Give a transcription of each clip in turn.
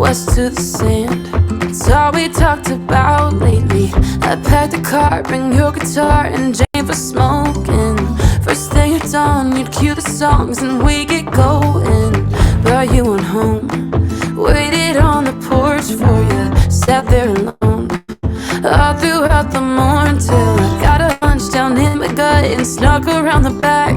west to the sand. It's all we talked about lately. I packed the car, bring your guitar and Jane for smoking. First thing at dawn, you'd cue the songs and we get going. Brought you on home, waited on the porch for you, sat there alone all throughout the morning till I got a hunch down in my gut and snuck around the back.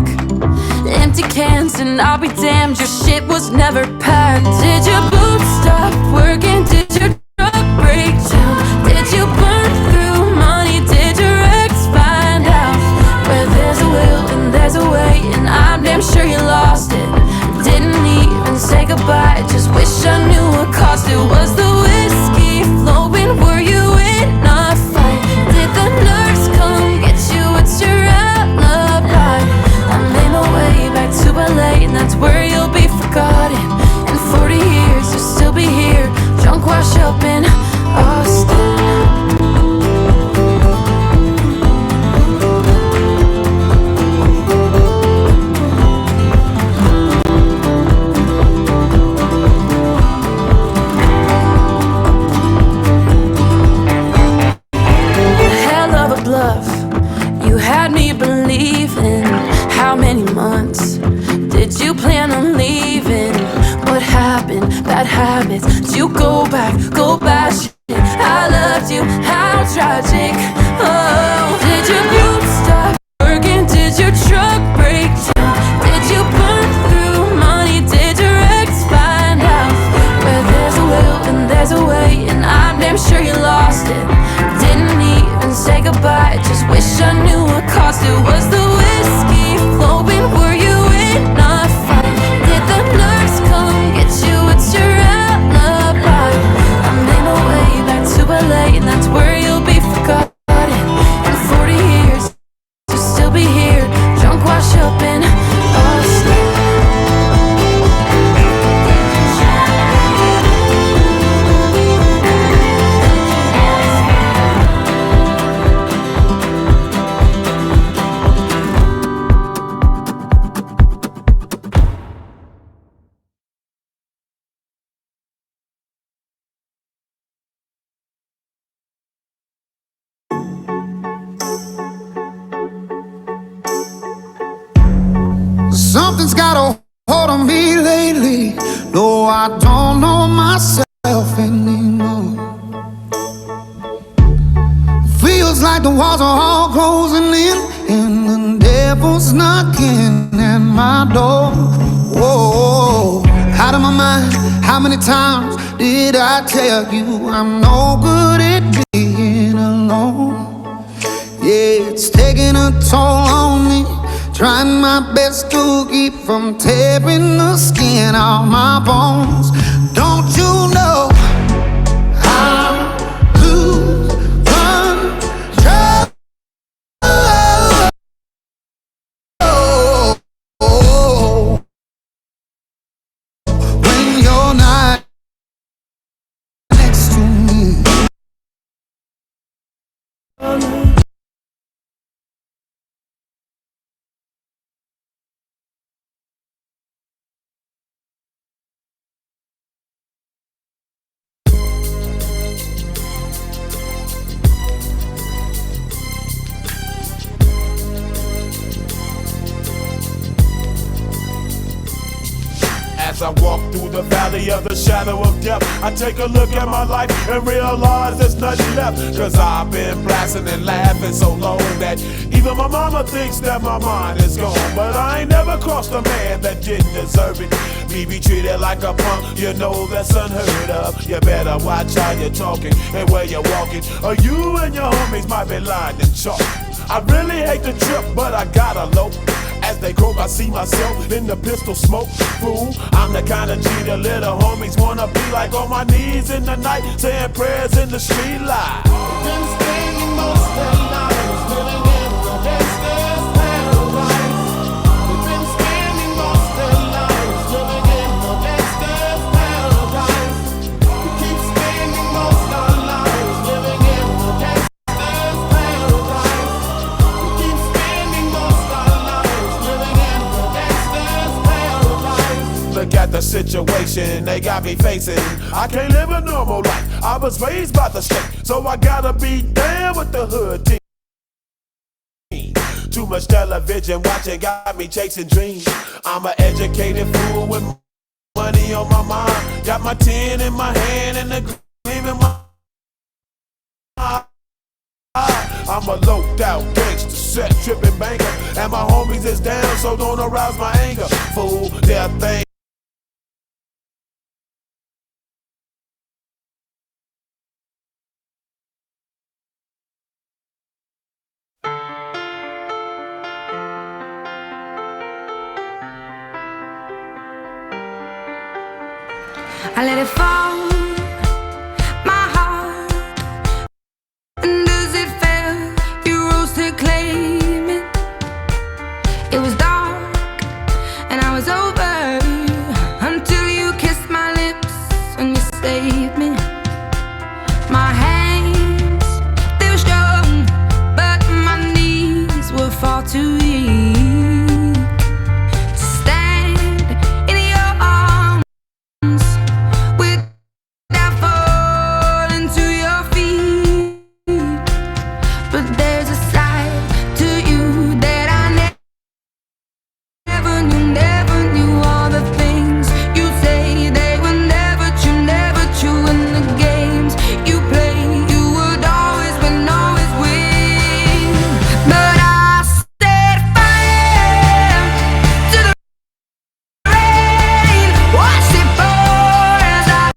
Empty cans and I'll be damned, your shit was never packed. Did your boots stop working? Did your truck break down? Did you burn through money? Did your ex find out? Where there's a will and there's a way, and I'm damn sure you lost it. Didn't even say goodbye, just wish I knew what cost it. Was the whiskey flowing? Were you in a fight? Did the nurse come get you? What's your alibi? I made my way back to LA, and that's where you'll be forgotten. In 40 years you'll still be here, drunk, washed up in Austin. You had me believing. How many months did you plan on leaving? What happened? Bad habits. Did you go back? Go back. I loved you. How tragic. Oh, did your boots stop working? Did your truck break down? Did you burn through money? Did your ex find out? Where there's a will and there's a way, and I'm damn sure you lost it. Didn't even say goodbye, just wish I knew what cost it. Was the whiskey flowing? Were you in a fight? Did the nurse come get you? What's your alibi? I made my way back to LA, and that's where you'll be forgotten. In 40 years you'll still be here, drunk, washed up in Austin. Something's got a hold on me lately. No, I don't know myself anymore. Feels like the walls are all closing in, and the devil's knocking at my door. Whoa, out of my mind. How many times did I tell you I'm no good at being alone? Yeah, it's taking a toll on me, trying my best to keep from tearing the skin off my bones. Don't you know I lose control when you're not next to me? As I walk through the valley of the shadow of death, I take a look at my life and realize there's nothing left. Cause I've been blasting and laughing so long that even my mama thinks that my mind is gone. But I ain't never crossed a man that didn't deserve it. Me be treated like a punk, you know that's unheard of. You better watch how you're talking and where you're walking, or you and your homies might be lined in chalk. I really hate the trip, but I gotta low. As they croak, I see myself in the pistol smoke. Fool, I'm the kind of G the little homies wanna be like, on my knees in the night, saying prayers in the street light. Been spending most of their lives living in the gangster's paradise. We've been spending most of their lives living in the gangster's paradise. We keep spending most of our lives living in the gangster's paradise. We keep spending most of our lives living in the gangster's paradise. Look at the situation they got me facing. I can't live a normal life. I was raised by the state, so I gotta be down with the hood team. Too much television watching got me chasing dreams. I'm an educated fool with money on my mind. Got my 10 in my hand and the gleam in my eye. I'm a loped out gangster, set tripping banker, and my homies is down, so don't arouse my anger. Fool, their thing. I let it fall, my heart. And as it fell, you rose to claim it. It was dark, and I was over, until you kissed my lips and you saved me. My hands, they were strong, but my knees were far too weak to stand in your arms without falling to your feet. But there's a side to you that I never knew. All the things you say, they were never true. And the games you play, you would always win, always win. But I set fire to the rain, watched it pour as I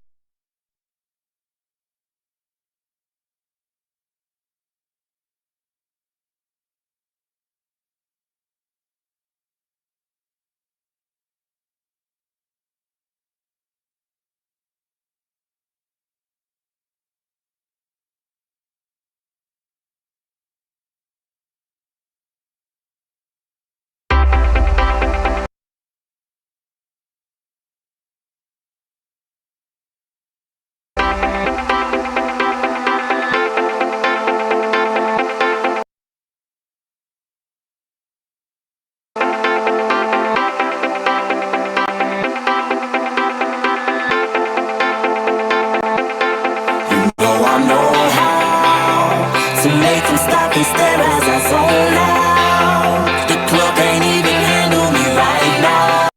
to make them stop and stare as I zone out. The club can't even handle me right now.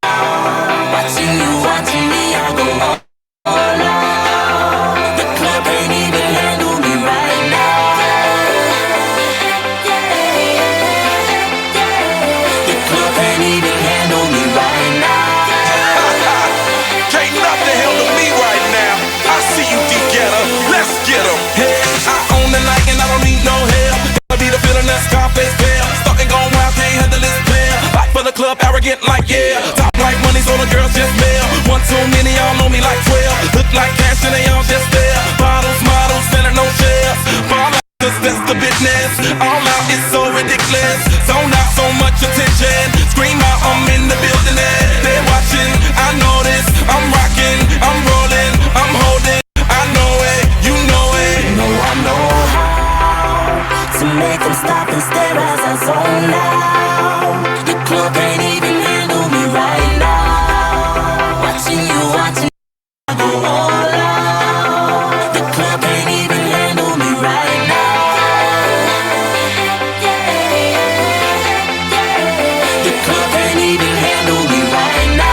Watching me, I go all out. The club can't even handle me right now. The club can't even handle me right now. Can't nothing handle me right now. I see you, D-Getter. Let's get 'em. Hey, I own the night and I don't need no help. Gotta be the feeling that Scarface feel. Starting going wild, can't handle this player. Fight for the club, arrogant like yeah. Top like money, so the girls just mail. One too many, y'all know me like 12. Look like cash and they all just there. Bottles, models, selling no shares. Ball out, 'cause that's the business. All out is so ridiculous. Zone out, so much attention. Scream out, I'm in the building and they're watching. I know this, I'm rocking, I'm rolling, I'm holding. I know it, you know it. I know how to make them stop and stare as I zone out. The club can't even handle me right now. Watching I go all out. The club can't even handle me right now. The club can't even handle me right now.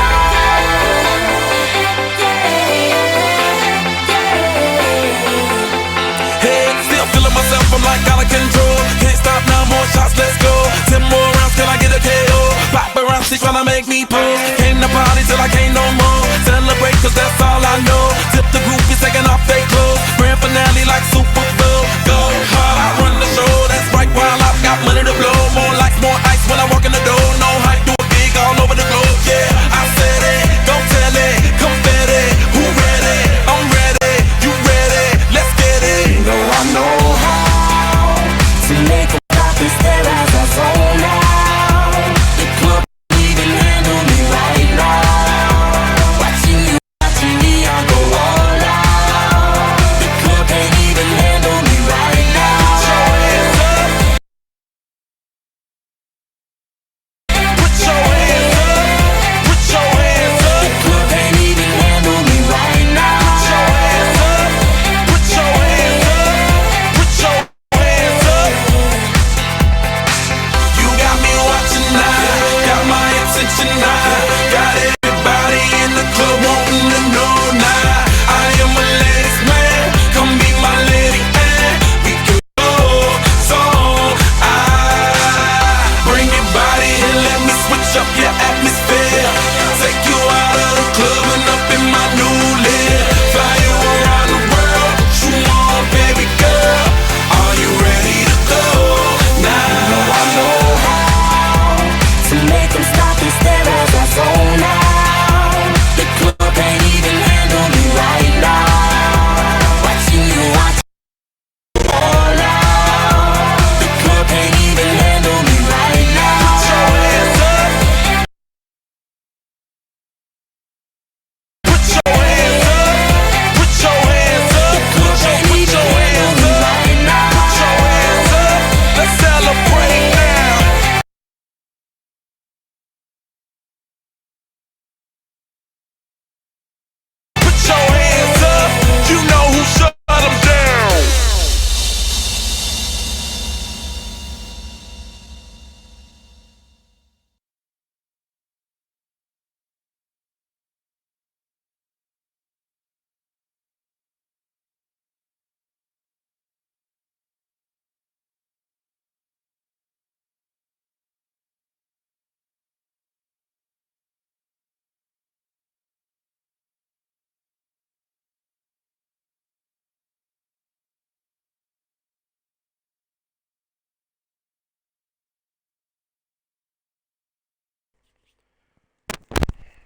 Hey, still feeling myself, I'm like out of control. Can't stop now, more shots, let's go. 10 more rounds, can I get a KO? Pop around, she tryna make me pose. Came to party till I can't no more. Celebrate, 'cause that's all I know. Tip the groupies taking off their clothes. Grand finale like Super Bowl. Go hard, I run the show. That's right, while I've got money to blow. More lights, more ice when I walk in the door. No hype, do it big all over the globe. Yeah, I said it, go tell it, confetti. Who ready? I'm ready, you ready? Let's get it. I know how to make them stop and stare as I zone out. The club can't even handle me right now. attention now. Got everybody in the club wanting to know now. I am a ladies man, come be my lady and we can go. So I bring your body and let me switch up your atmosphere. Take you out of the club and up in my new lid. Fly you around the world, what you want, baby girl? Are you ready to go now? You know I know how to make them stop and stare as I zone out. The club can't even handle me right now. Watching you watch all out. The club can't even handle me right now. Put your hands up. Put your hands up. Put your hands up. Club can't even handle me right now. Put your hands up. Let's celebrate now. Put your hands up. You know who shut them down.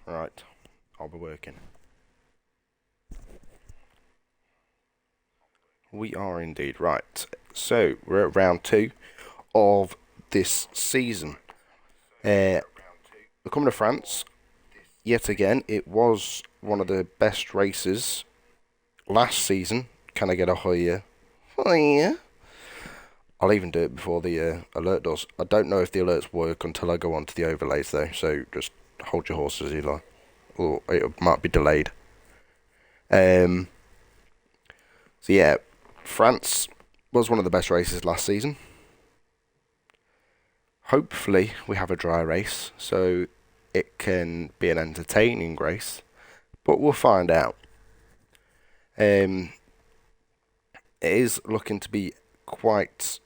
Right, I'll be working. We are indeed right. So we're at round 2 of this season. We're coming to France. Yet again, it was one of the best races last season. Can I get a higher? Higher? I'll even do it before the alert does. I don't know if the alerts work until I go on to the overlays though, so just hold your horses, Eli. Or it might be delayed. So yeah, France was one of the best races last season. Hopefully we have a dry race, so it can be an entertaining race, but we'll find out. It is looking to be quite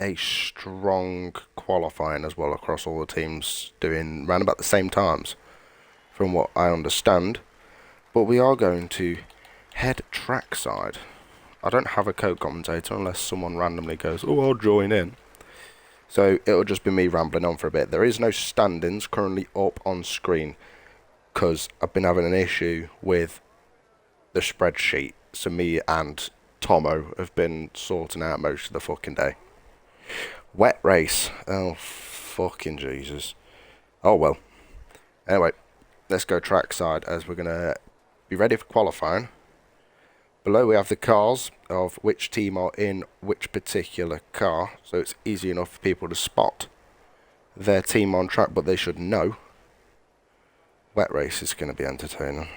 a strong qualifying as well across all the teams doing round about the same times, from what I understand. But we are going to head trackside. I don't have a co-commentator unless someone randomly goes, oh, I'll join in. So it'll just be me rambling on for a bit. There is no standings currently up on screen because I've been having an issue with the spreadsheet. So me and Tomo have been sorting out most of the fucking day. Wet race. Oh, fucking Jesus. Oh, well. Anyway, let's go trackside as we're going to be ready for qualifying. Below we have the cars of which team are in which particular car, so it's easy enough for people to spot their team on track, but they should know. Wet race is going to be entertaining.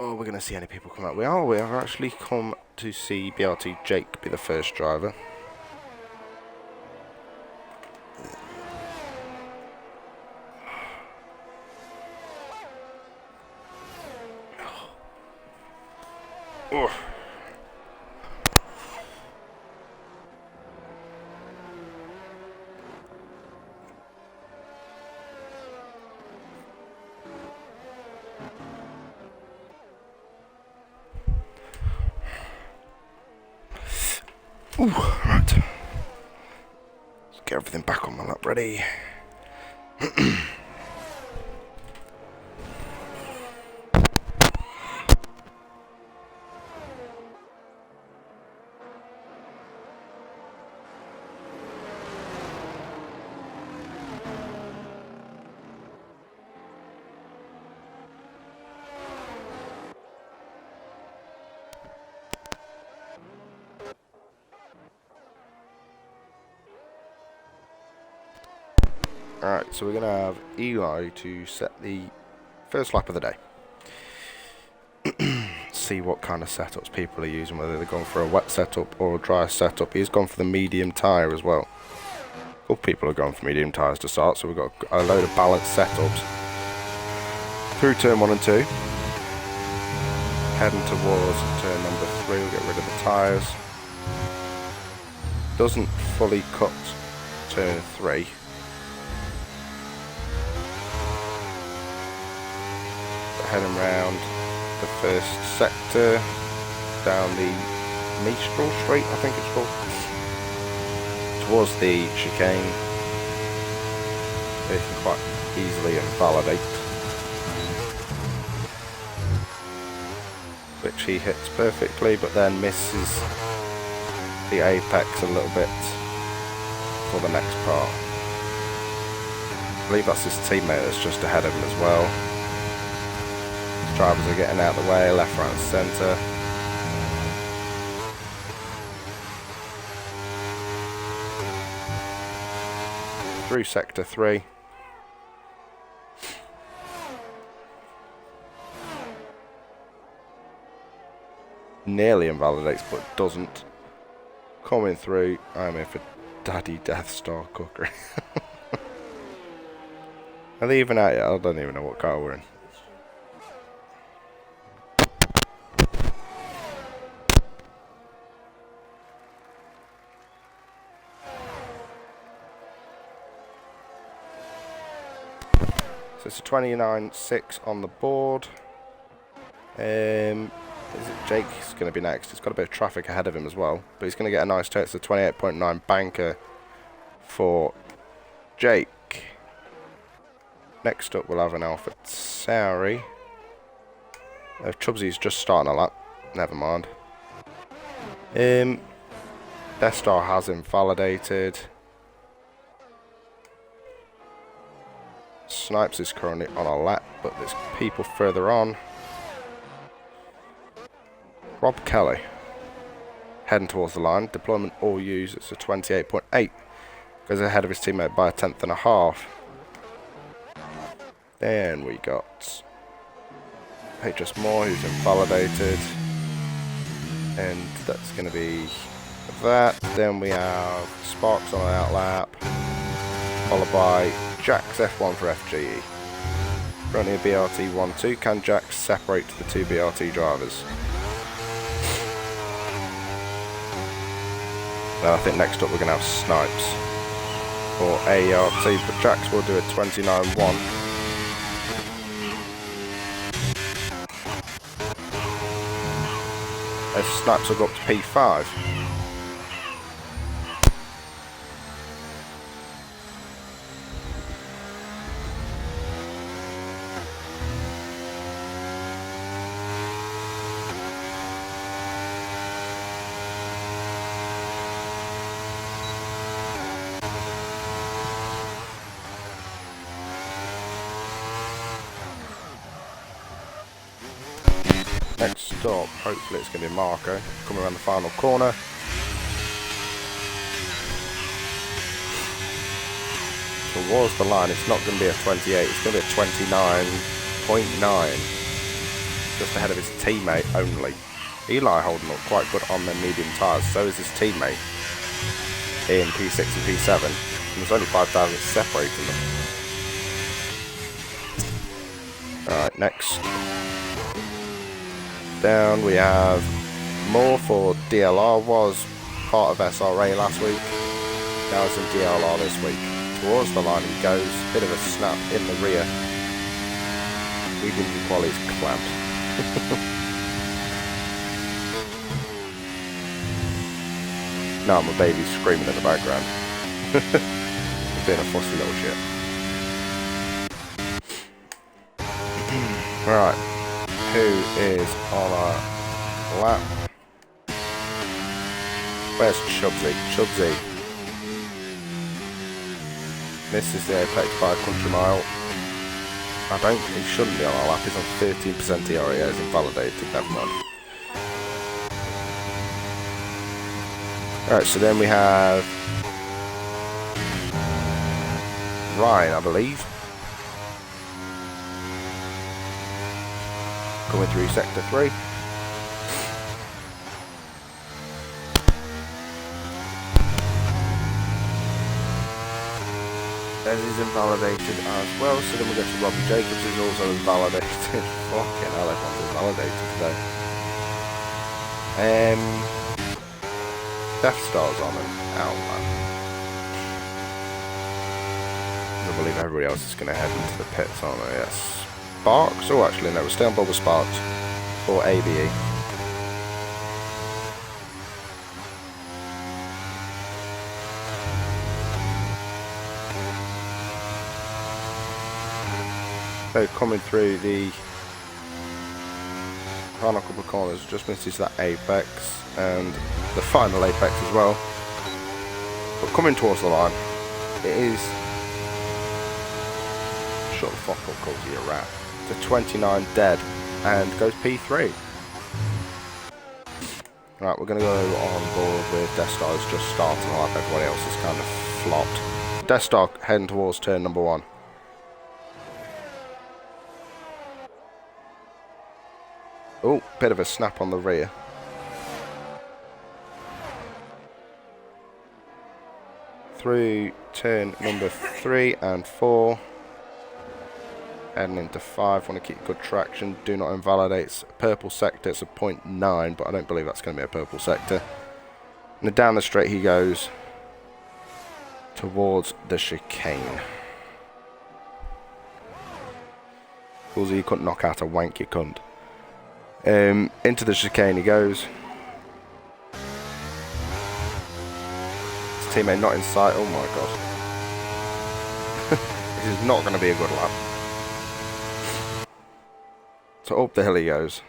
Oh, we're going to see any people come out. We have actually come to see BRT Jake be the first driver. Oh. Ooh, right. Let's get everything back on my lap ready. Alright, so we're going to have Eli to set the first lap of the day. See what kind of setups people are using, whether they're going for a wet setup or a dry setup. He's gone for the medium tyre as well. A couple people are going for medium tyres to start, so we've got a load of balanced setups. Through turn 1 and 2. Heading towards turn number 3, we'll get rid of the tyres. Doesn't fully cut turn 3. But heading round the first sector, down the Mistral Street, I think it's called, towards the chicane. They can quite easily invalidate, which he hits perfectly, but then misses the apex a little bit for the next part. I believe that's his teammate that's just ahead of him as well. Drivers are getting out of the way, left, right and centre. Through sector 3. Nearly invalidates but doesn't. Coming through, I'm in for Daddy Death Star Cookery. Are they even out yet? I don't even know what car we're in. So it's a 29.6 on the board. Is it Jake's going to be next? He's got a bit of traffic ahead of him as well, but he's going to get a nice turn. It's a 28.9 banker for Jake. Next up, we'll have an Alpha Tauri. Chubsy's just starting a lap. Never mind. Death Star has invalidated. Snipes is currently on a lap, but there's people further on. Rob Kelly heading towards the line. Deployment all use. It's a 28.8. Goes ahead of his teammate by a 1/10.5. Then we got HS Moore, who's invalidated, and that's going to be that. Then we have Sparks on an outlap, followed by Jax F1 for FGE. Currently a BRT 1-2. Can Jax separate the two BRT drivers? Then I think next up we're going to have Snipes or AERT, but Jax will do a 29.1. As Snipes will go up to P5. Next stop, hopefully it's going to be Marco, coming around the final corner. Towards the line, it's not going to be a 28, it's going to be a 29.9. Just ahead of his teammate only. Eli holding up quite good on the medium tyres, so is his teammate in P6 and P7. And there's only 5,000 separating them. Alright, next. Down we have Moore for DLR, was part of SRA last week, now it's in DLR this week. Towards the line he goes, bit of a snap in the rear. Medium quality's clamped. Now my baby's screaming in the background. He's being a fussy little shit. Right. Who is on our lap? Where's Chubsy? Chubsy misses the apex by a country mile. He shouldn't be on our lap. He's on 13% ERA. He's invalidated. Never mind. Alright, so then we have Ryan, I believe. Coming through sector 3. As is invalidated as well, so then we go to Robbie Jacobs, who's also invalidated. Fucking hell, everyone's invalidated today. Death Star's on him. Ow, man. I believe everybody else is going to head into the pits, aren't they? Yes. Sparks? Oh, actually, no, we're staying on board with Sparks for ABE. So coming through the final couple of corners, just misses that apex and the final apex as well. But coming towards the line, it is. Shut the fuck up, Cozy, you're a rat. To 29 dead and goes P3. Right, we're going to go on board with Death Star's just starting like everybody else is kind of flopped. Death Star heading towards turn number 1. Oh, bit of a snap on the rear. Through turn number 3 and 4. Heading into 5. Want to keep good traction. Do not invalidate. Purple sector. It's a 0.9, but I don't believe that's going to be a purple sector. And down the straight he goes towards the chicane. Coolsy, you couldn't knock out a wank, you cunt. Into the chicane he goes. His teammate not in sight. Oh my god. This is not going to be a good lap. So up the hill he goes.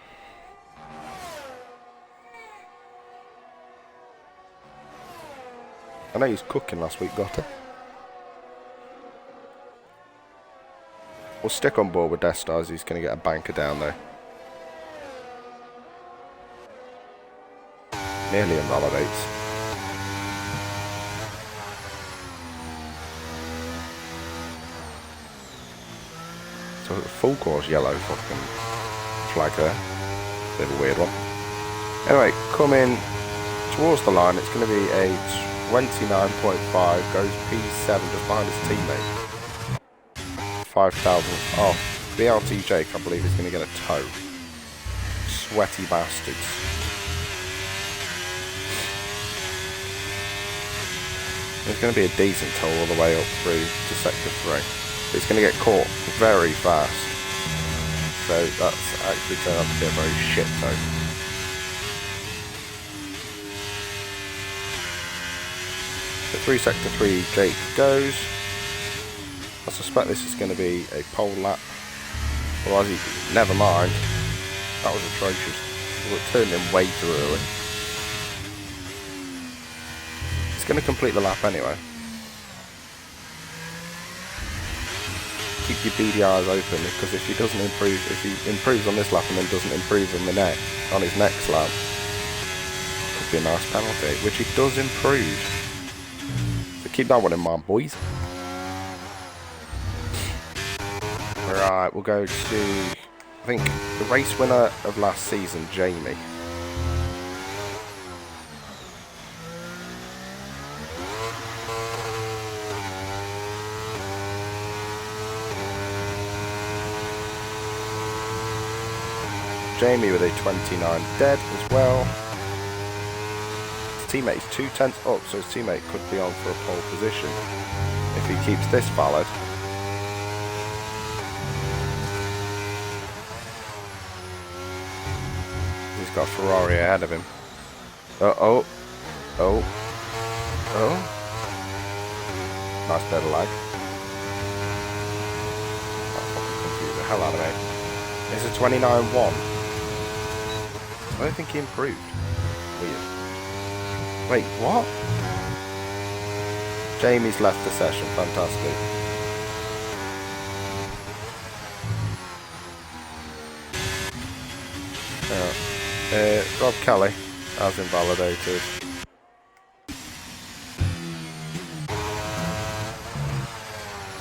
I know he's cooking last week, got it. We'll stick on board with Death Stars. He's going to get a banker down there. Nearly invalidates. So full course yellow fucking flag there. Bit of a weird one. Anyway, coming towards the line, it's going to be a 29.5, goes P7 just behind his teammate. 5,000 off. BLT Jake, I believe, is going to get a tow. Sweaty bastards. There's going to be a decent tow all the way up through to sector 3. But it's going to get caught very fast. So that's actually turned out to be a very shit tow. So through sector 3 Jake goes. I suspect this is going to be a pole lap. Otherwise, never mind. That was atrocious. It turned in way too early. It's going to complete the lap anyway. Keep your beady eyes open, because if he doesn't improve, if he improves on this lap and then doesn't improve on his next lap, could be a nice penalty, which he does improve. So keep that one in mind, boys. Right, we'll go to, I think, the race winner of last season, Jamie. Jamie with a 29 dead as well. His teammate is 2/10 up, so his teammate could be on for a pole position if he keeps this valid. He's got a Ferrari ahead of him. Oh. Nice bit of lag. That fucking confused the hell out of me. It's a 29.1. I don't think he improved. Weird. Wait, what? Jamie's left the session. Fantastic. Rob Kelly has invalidated.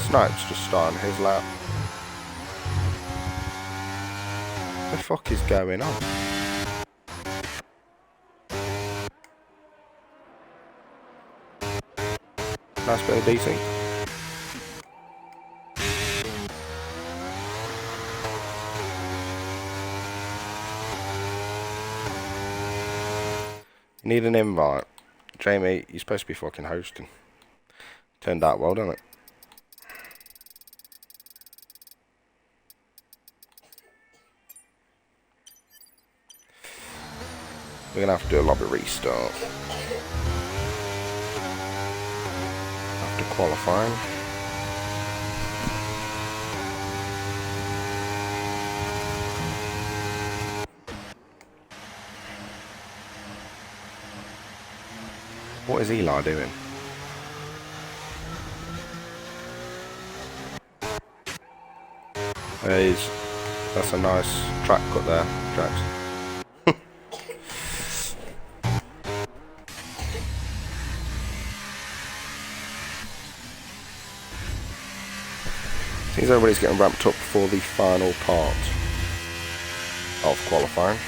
Snipes just starting his lap. What the fuck is going on? Nice bit of DC. You need an invite. Jamie, you're supposed to be fucking hosting. Turned out well, didn't it? We're gonna have to do a lobby restart. After qualifying. What is Eli doing? That's a nice track cut there, Jax. Seems everybody's getting ramped up for the final part of qualifying.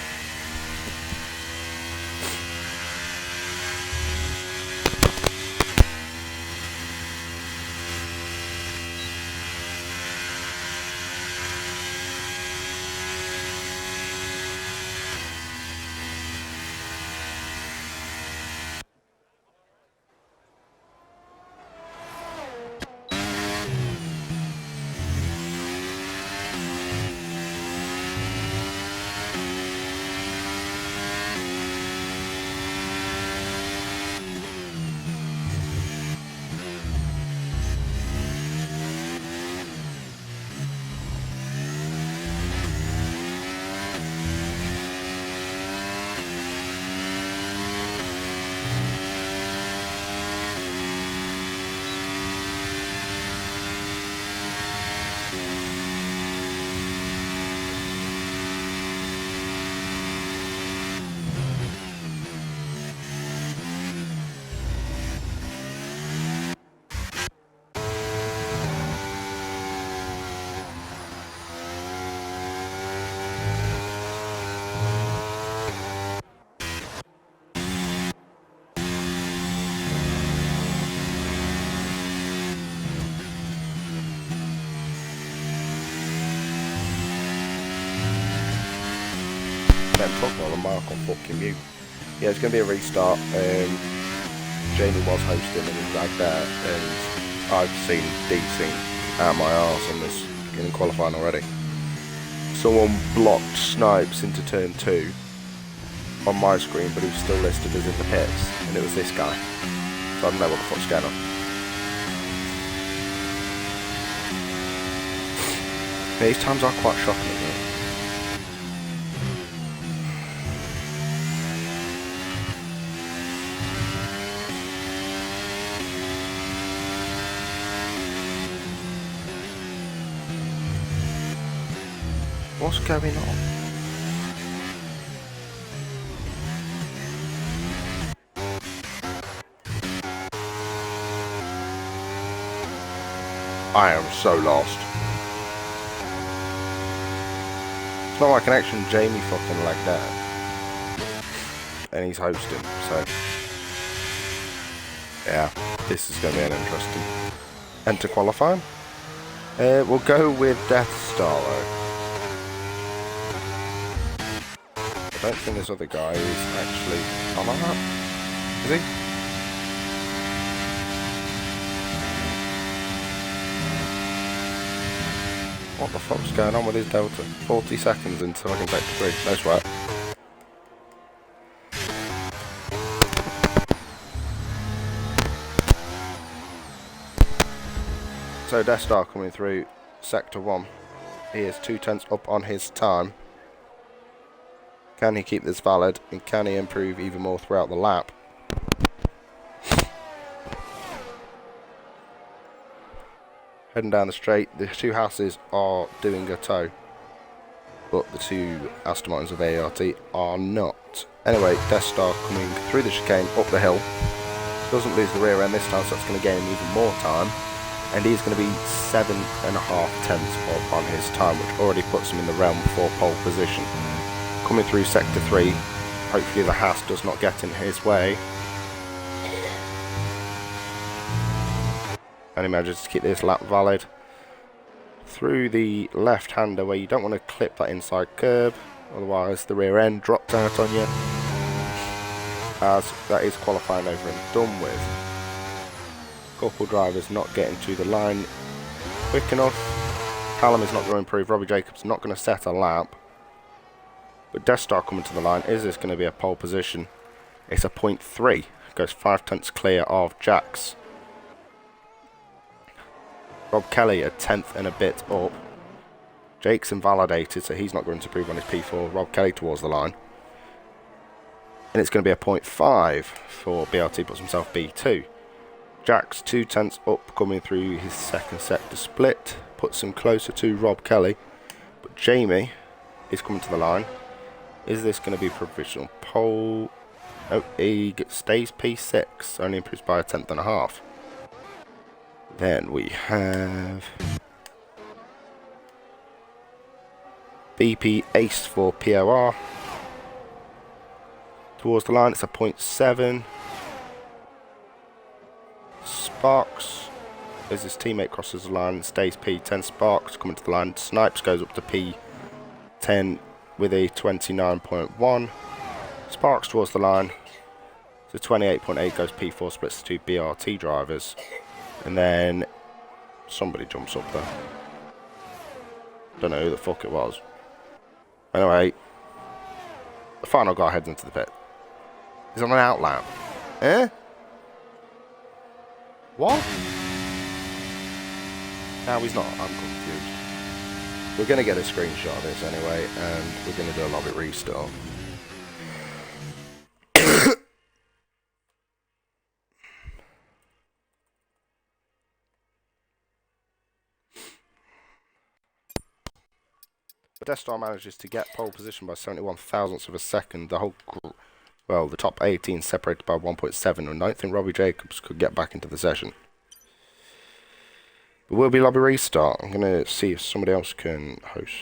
While I'm on fucking mute. Yeah, it's going to be a restart. Jamie was hosting and he's like that, and I've seen DC out my arse on this beginning qualifying already. Someone blocked Snipes into turn 2 on my screen, but he was still listed as in the pits, and it was this guy. So I don't know what the fuck's going on. These times are quite shocking, isn't it? What's going on? I am so lost. It's not my connection, Jamie fucking like that. And he's hosting, so yeah, this is going to be an interesting end to qualifying. We'll go with Death Star though. I don't think this other guy is actually on that. Is he? What the fuck's going on with his Delta? 40 seconds until I can take the bridge. No sweat. So Death Star coming through Sector 1. He is 2/10 up on his time. Can he keep this valid, and can he improve even more throughout the lap? Heading down the straight, the two houses are doing a tow, but the two Aston Martins of AERS are not. Anyway, Death Star coming through the chicane, up the hill. Doesn't lose the rear end this time, so that's going to gain him even more time. and he's going to be 7.5 tenths up on his time, which already puts him in the realm for pole position. Coming through sector 3, hopefully the Haas does not get in his way, and he manages to keep this lap valid. Through the left-hander where you don't want to clip that inside curb, otherwise the rear end drops out on you, as that is qualifying over and done with. Couple drivers not getting to the line quick enough. Callum is not going to improve, Robbie Jacobs not going to set a lap, but Death Star coming to the line. Is this going to be a pole position? It's a 0.3, goes 5 tenths clear of Jax. Rob Kelly a 10th and a bit up. Jake's invalidated, so he's not going to improve on his P4. Rob Kelly towards the line. And it's going to be a 0.5 for BRT, puts himself B2. Jack's 2 tenths up coming through his second sector split, puts him closer to Rob Kelly. But Jamie is coming to the line. Is this going to be provisional pole? Oh, he stays P6, only improves by a 10th and a half. Then we have BP Ace for POR. Towards the line, it's a 0.7. Sparks, as his teammate crosses the line, stays P10. Sparks coming to the line. Snipes goes up to P10 with a 29.1. Sparks towards the line. So 28.8 goes P4, splits to 2 BRT drivers. And then somebody jumps up there. Don't know who the fuck it was. Anyway, the final guy heads into the pit. He's on an out lap. Eh? What? No, he's not. I'm confused. We're going to get a screenshot of this anyway, and we're going to do a lobby restart. But Death Star manages to get pole position by 71 thousandths of a second. The top 18 separated by 1.7, and I don't think Robbie Jacobs could get back into the session. But we'll be lobby restart. I'm going to see if somebody else can host.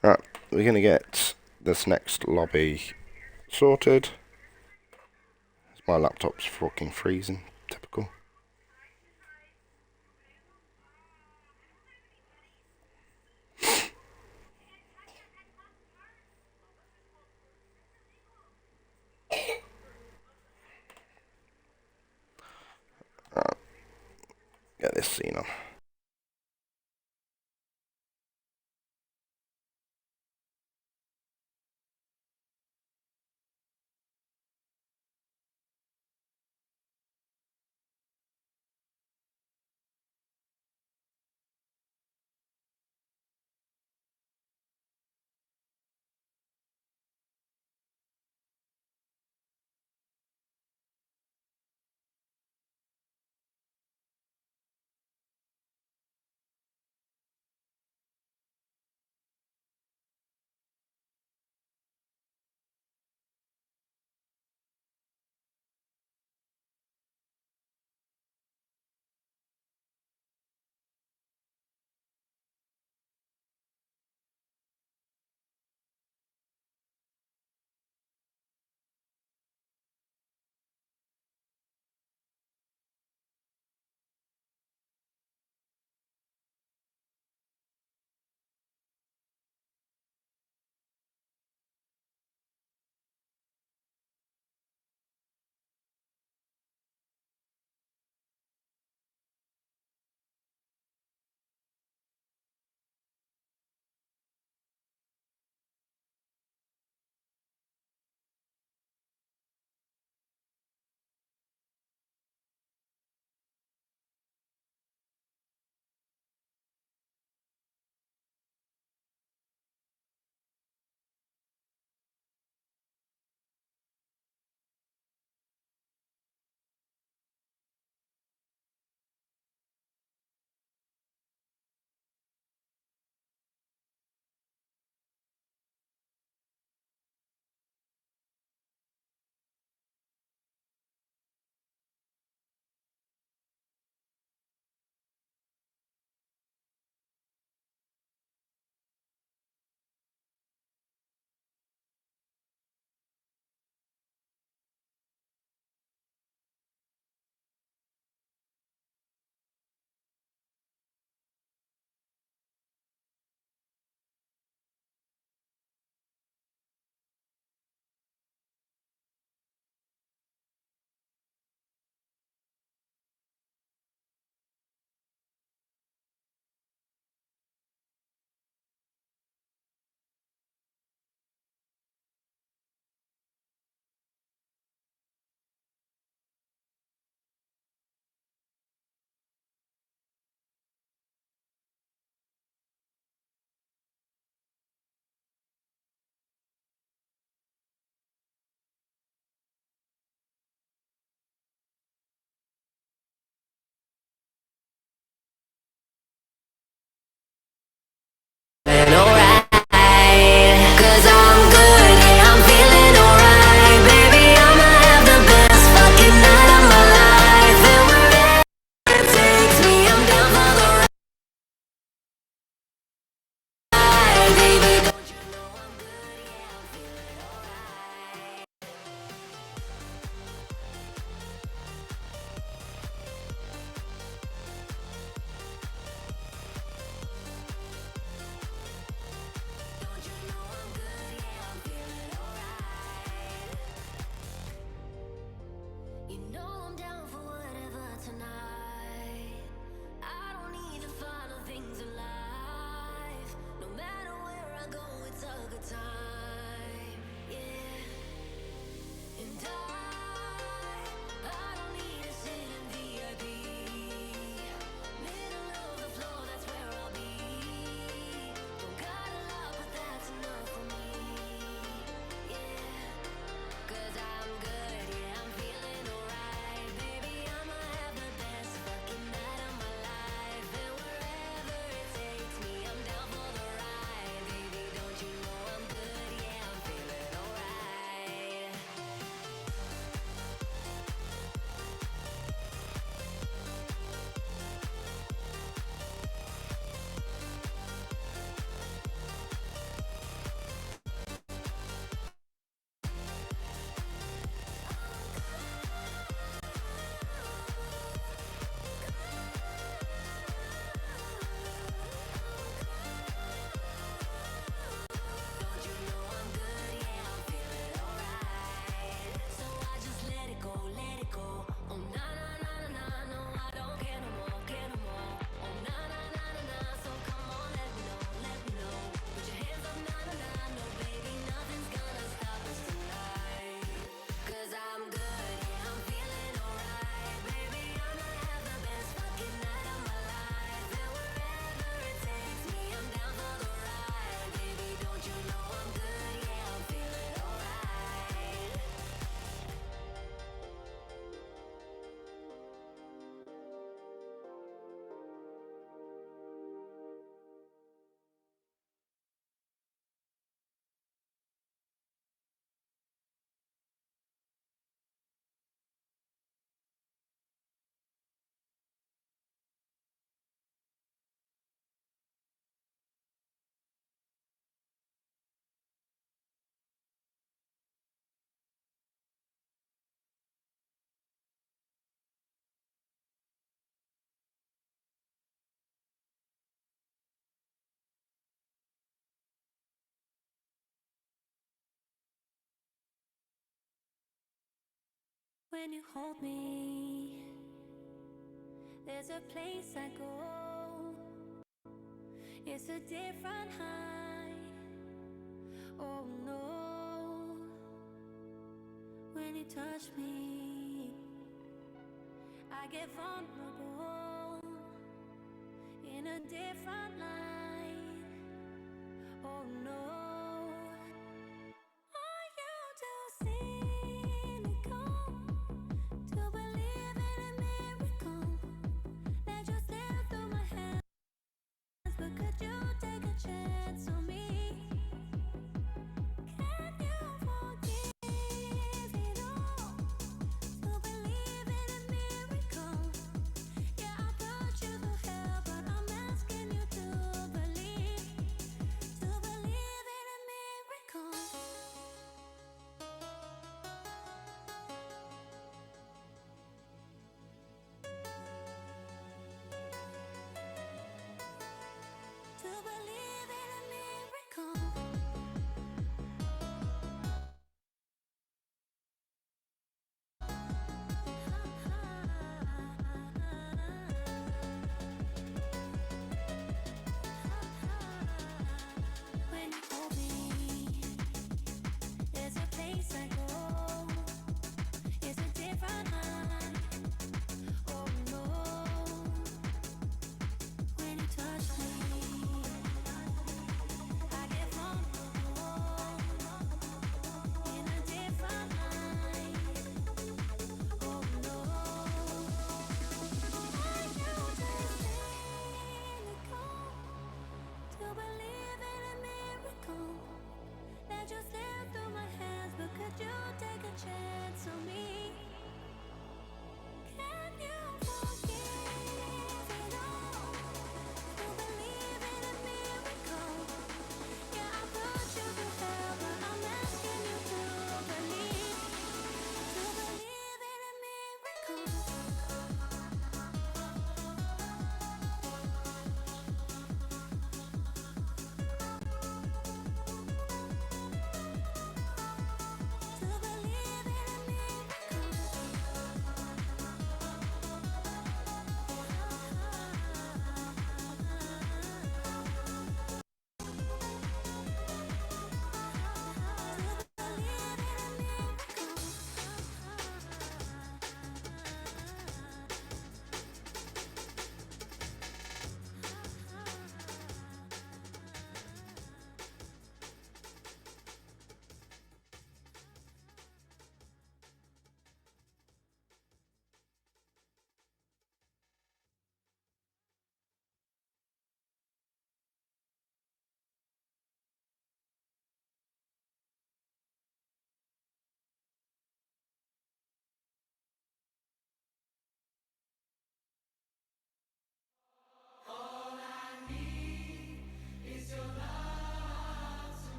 Right, we're going to get this next lobby sorted. My laptop's fucking freezing, typical. Right, get this scene on. when you hold me. There's a place I go. It's a different high. Oh no, when you touch me, I get vulnerable in a different light. Oh no.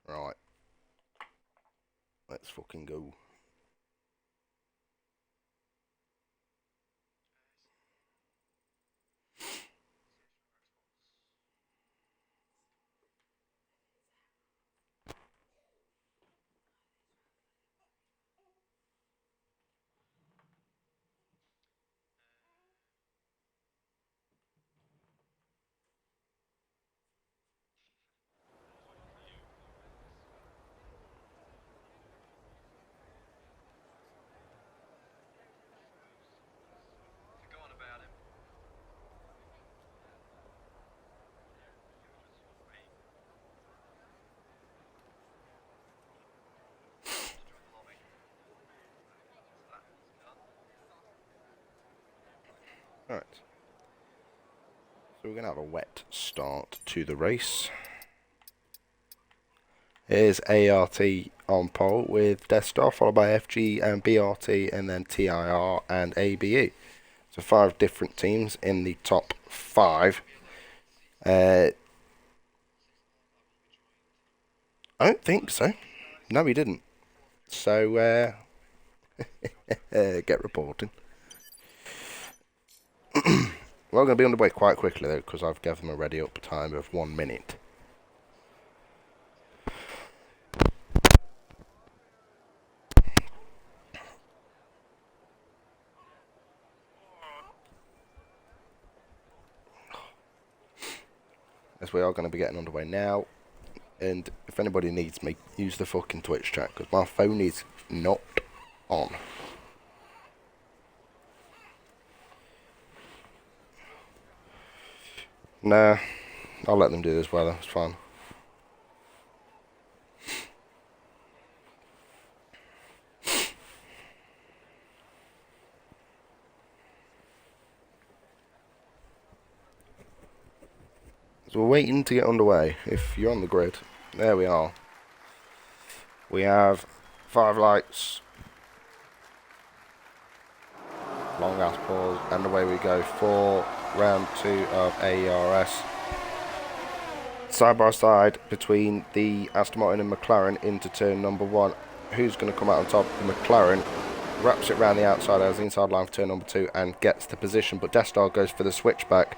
Right. Let's fucking go. Right. So we're going to have a wet start to the race. Here's ART on pole with Death Star, followed by FG and BRT, and then TIR and ABE. So 5 different teams in the top 5. I don't think so. No, he didn't. So, get reporting. We're going to be underway quite quickly, though, because I've given them a ready up time of 1 minute. As we are going to be getting underway now. And if anybody needs me, use the fucking Twitch chat, because my phone is not on. Nah, I'll let them do this weather, it's fine. So we're waiting to get underway. If you're on the grid, there we are. We have 5 lights, long ass pause, and away we go for round 2 of AERS. Side by side between the Aston Martin and McLaren into turn number 1. Who's going to come out on top? The McLaren wraps it round the outside as the inside line for turn number 2 and gets the position, but Death Star goes for the switchback.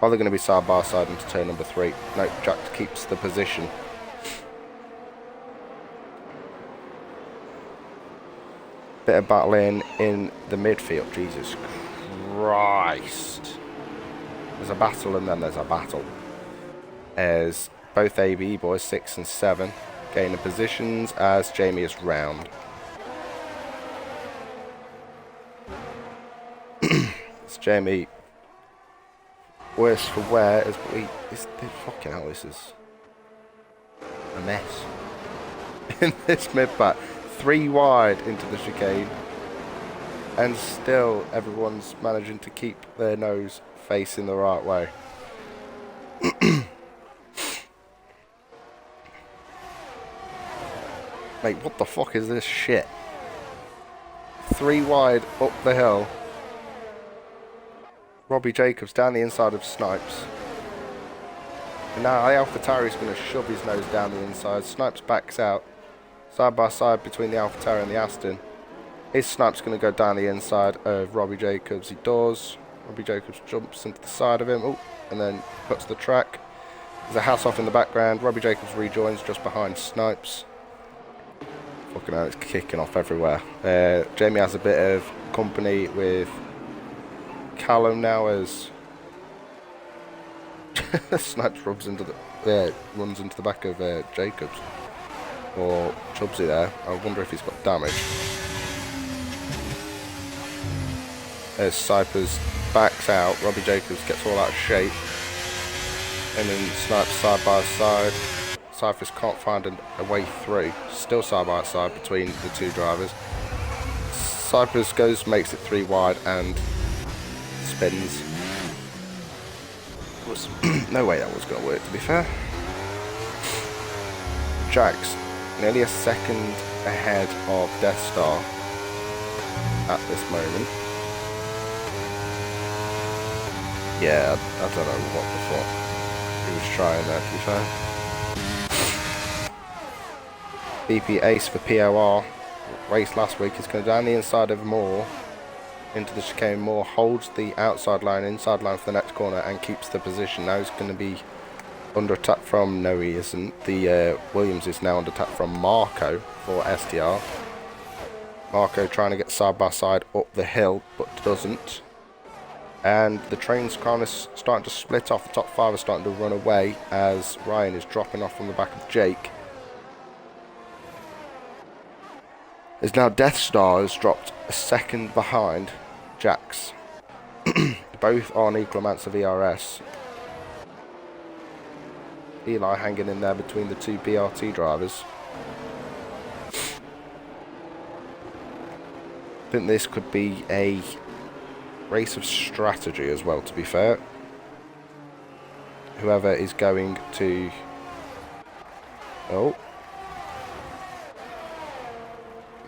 Are they going to be side by side into turn number 3? No, Jack keeps the position. Bit of battling in the midfield. Jesus Christ. There's a battle and then there's a battle. As both ABE boys, 6 and 7, gain the positions as Jamie is round. It's Jamie. Worse for wear as fucking hell, this is a mess. In this mid-back, 3 wide into the chicane, and still everyone's managing to keep their nose facing the right way. Mate, what the fuck is this shit? 3 wide up the hill. Robbie Jacobs down the inside of Snipes. And now AlphaTauri's going to shove his nose down the inside. Snipes backs out. Side by side between the AlphaTauri and the Aston. Is Snipes going to go down the inside of Robbie Jacobs? He does. Robbie Jacobs jumps into the side of him. Oh, and then cuts the track. There's a house off in the background. Robbie Jacobs rejoins just behind Snipes. Fucking hell, it's kicking off everywhere. Jamie has a bit of company with Callum now as Snipes runs into the back of Jacobs or Chubbsy there. I wonder if he's got damage. As Cypers backs out, Robbie Jacobs gets all out of shape, and then Snipes side by side. Cyphers can't find a way through. Still side by side between the 2 drivers. Cypress makes it 3 wide and spins. Was no way that was going to work, to be fair. Jax nearly a second ahead of Death Star at this moment. Yeah, I don't know what the fuck he was trying there, to be fair. BP Ace for POR. Race last week is going down the inside of Moore into the chicane. Moore holds the outside line, inside line for the next corner and keeps the position. Now he's going to be under attack from, no he isn't, the Williams is now under attack from Marco for STR. Marco trying to get side by side up the hill but doesn't. And the train's kind of starting to split off. The top 5 are starting to run away as Ryan is dropping off on the back of Jake. As now Death Star has dropped a second behind Jax. Both on equal amounts of ERS. Eli hanging in there between the two BRT drivers. I think this could be a race of strategy as well, to be fair. Whoever is going to... Oh.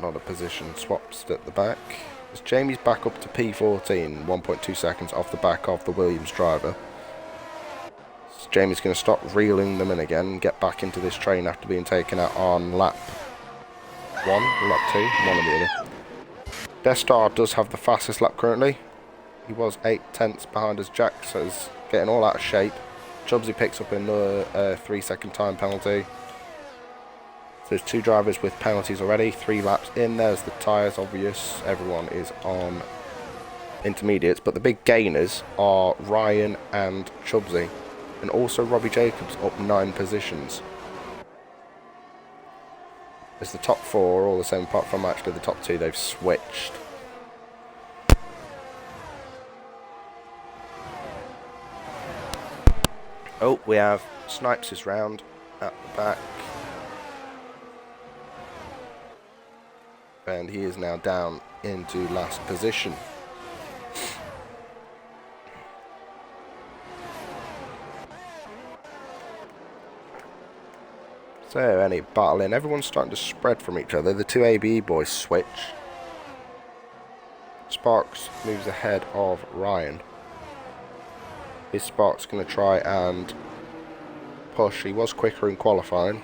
Not a position swaps at the back. As Jamie's back up to P14, 1.2 seconds off the back of the Williams driver. So Jamie's going to stop reeling them in again and get back into this train after being taken out on lap 1, lap 2, one or the other. Death Star does have the fastest lap currently. He was 8/10 behind as Jax, so he's getting all out of shape. Chubbsy picks up another 3-second time penalty. So there's 2 drivers with penalties already, 3 laps in. There's the tyres, obvious. Everyone is on intermediates, but the big gainers are Ryan and Chubbsy, and also Robbie Jacobs up 9 positions. As the top 4 are all the same, apart from actually the top 2, they've switched. Oh, we have Snipes' round at the back. And he is now down into last position. So, any battling. Everyone's starting to spread from each other. The 2 ABE boys switch. Sparks moves ahead of Ryan. Is Sparks going to try and push? He was quicker in qualifying.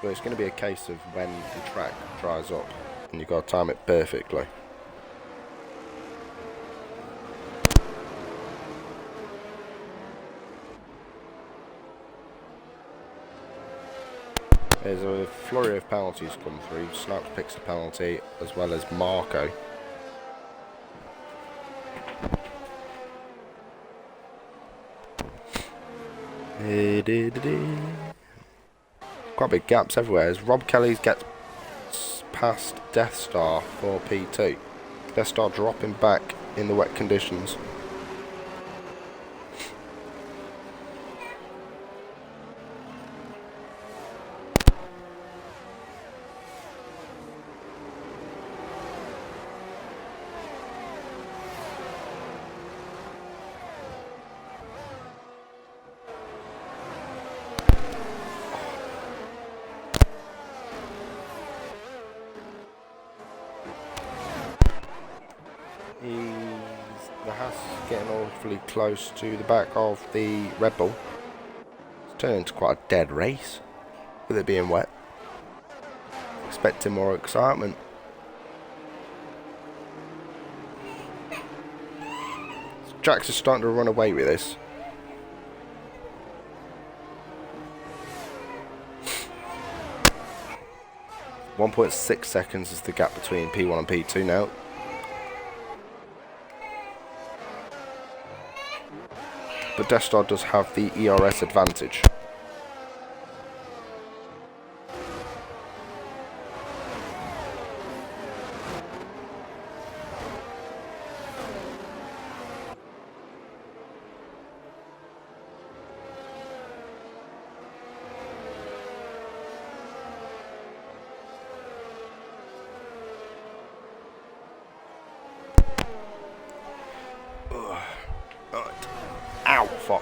But it's going to be a case of when the track dries up and you've got to time it perfectly. There's a flurry of penalties come through. Snipes picks the penalty as well as Marco. Quite big gaps everywhere as Rob Kelly's gets past Death Star for P2. Death Star dropping back in the wet conditions. The Haas getting awfully close to the back of the Red Bull. It's turned into quite a dead race with it being wet. Expecting more excitement. Jax is starting to run away with this. .6 seconds is the gap between P1 and P2 now. But Death Star does have the ERS advantage. Ow, fuck.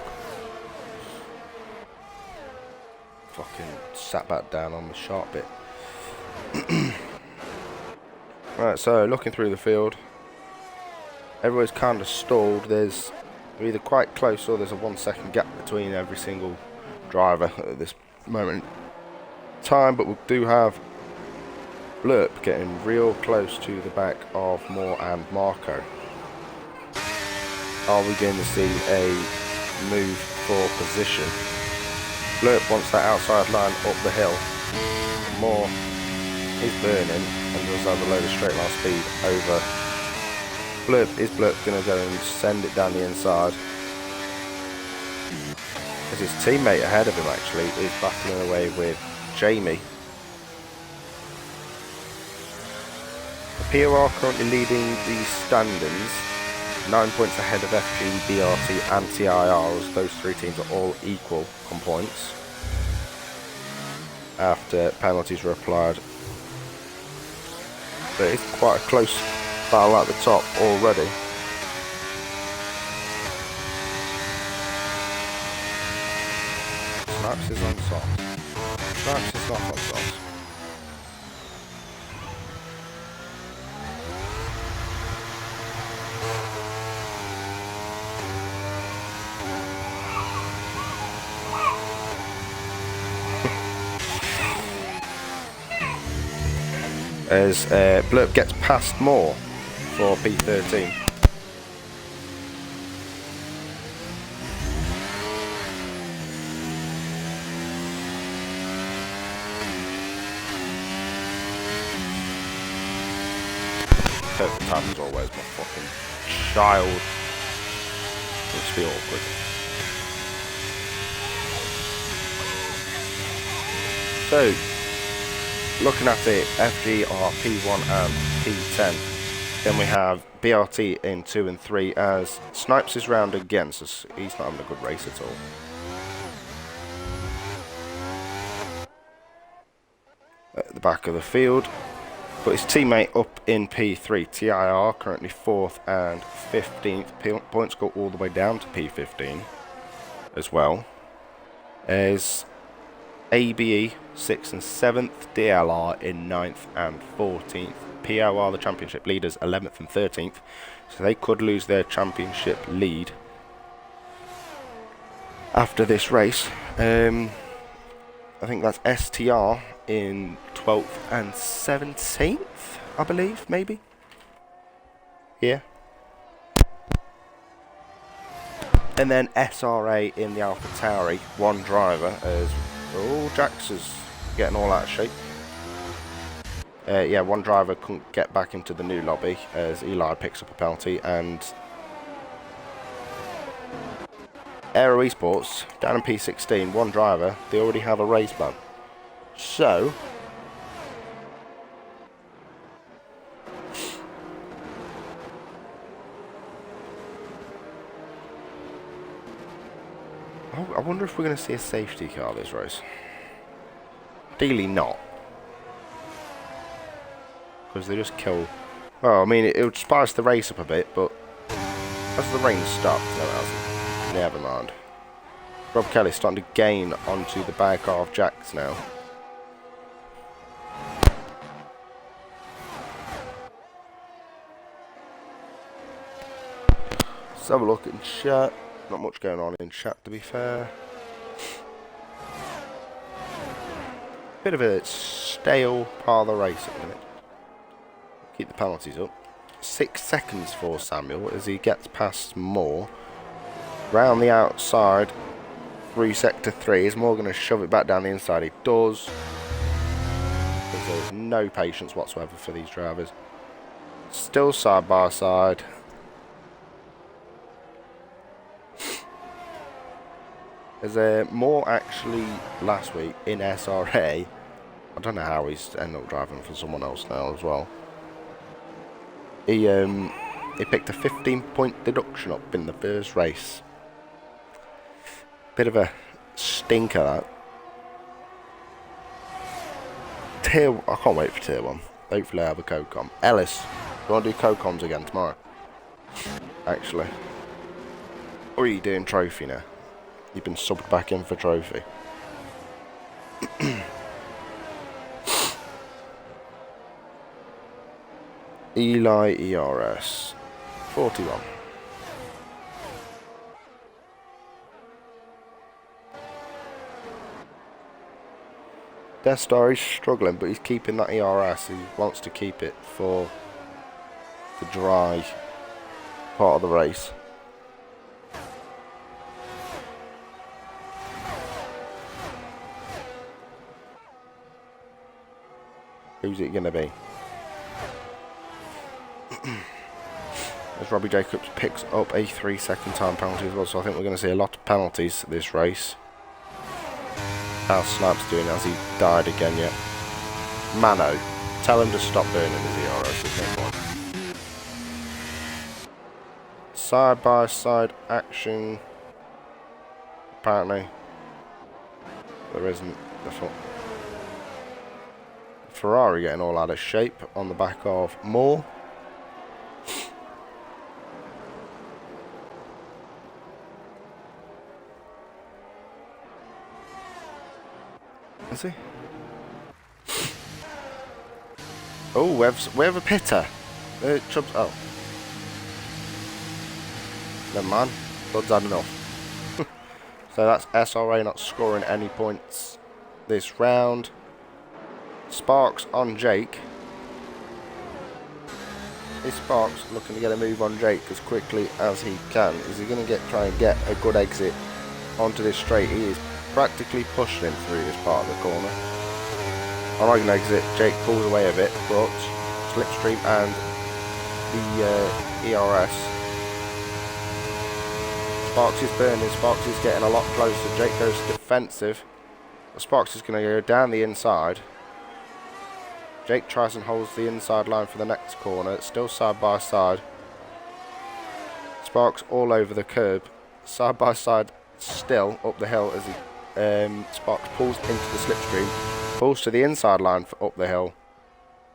sat back down on the sharp bit. Right, so looking through the field, everyone's kind of stalled. They're either quite close or there's a 1 second gap between every single driver at this moment in time, but we do have Blurp getting real close to the back of Moore and Marco. Are we going to see a move for position? Blurp wants that outside line up the hill. Moore is burning and does have a load of straight line speed over Blurp. Is Blurp going to go and send it down the inside? As his teammate ahead of him actually is battling away with Jamie. The POR currently leading the standings, 9 points ahead of FG, BRT and TIR, as those three teams are all equal on points after penalties were applied. But it's quite a close battle at the top already. Snipes is on top. Snipes is not on top. As Blurp gets past Moore for P13. Perfect time as always, my fucking child. Must be awkward. So, looking at it, FG are P1 and P10. Then we have BRT in 2 and 3 as Snipes is round again, so he's not having a good race at all. At the back of the field, but his teammate up in P3, TIR, currently 4th and 15th. Points go all the way down to P15 as well. As ABE 6th and 7th, DLR in 9th and 14th. POR, the championship leaders, 11th and 13th, so they could lose their championship lead after this race. I think that's STR in 12th and 17th, I believe, maybe. Yeah. And then SRA in the Alpha Tauri, one driver, as Jax is getting all out of shape. Yeah, one driver couldn't get back into the new lobby as Eli picks up a penalty, and Aero Esports down in P16, one driver, they already have a race ban. So I wonder if we're going to see a safety car this race. Ideally not, because they just kill. Well, I mean, it would spice the race up a bit, but as the rain stops, no, it hasn't. Never mind. Rob Kelly's starting to gain onto the back of Jax now. Let's have a look in chat. Not much going on in chat, to be fair. Bit of a stale part of the race at the minute. Keep the penalties up. 6 seconds for Samuel as he gets past Moore. Round the outside through sector 3. Is Moore going to shove it back down the inside? He does. Because there's no patience whatsoever for these drivers. Still side by side. There's Moore actually last week in SRA. I don't know how he's ended up driving for someone else now as well. He picked a 15-point deduction up in the first race. Bit of a stinker, that. I can't wait for tier 1. Hopefully I have a co-com. Ellis, you want to do co-coms again tomorrow? Actually. Or are you doing trophy now? You've been subbed back in for trophy. Eli ERS 41. Death Star is struggling, but he's keeping that ERS. He wants to keep it for the dry part of the race. Who's it going to be? As Robbie Jacobs picks up a 3-second time penalty as well, so I think we're going to see a lot of penalties this race. How's Snipes doing? Has he died again yet? Mano, tell him to stop burning his ERS, there's no point. Side by side action. Apparently, there isn't. The Ferrari getting all out of shape on the back of Moore. Is he? Oh, we have a pitter. Chubbs. Oh, never mind. Blood's had enough. So that's SRA not scoring any points this round. Sparks on Jake. Is Sparks looking to get a move on Jake as quickly as he can? Is he going to try and get a good exit onto this straight? He is practically pushing him through this part of the corner. I like an exit. Jake pulls away a bit, but Slipstream and the ERS. Sparks is burning. Sparks is getting a lot closer. Jake goes defensive. Sparks is going to go down the inside. Jake tries and holds the inside line for the next corner. It's still side by side. Sparks all over the curb. Side by side still up the hill as he Sparks pulls into the slipstream, pulls to the inside line for up the hill,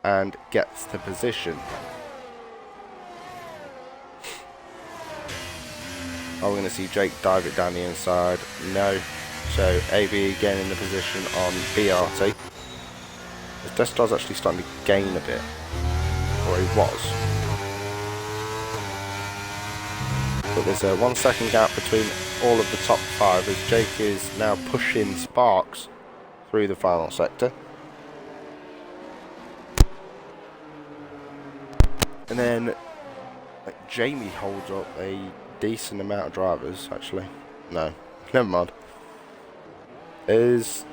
and gets the position. Are we going to see Jake dive it down the inside? No. So AB again in the position on BRT. His Death Star's actually starting to gain a bit, or he was. But there's a 1 second gap between all of the top 5 as Jake is now pushing Sparks through the final sector. And then Jamie holds up a decent amount of drivers, actually. No, never mind. Is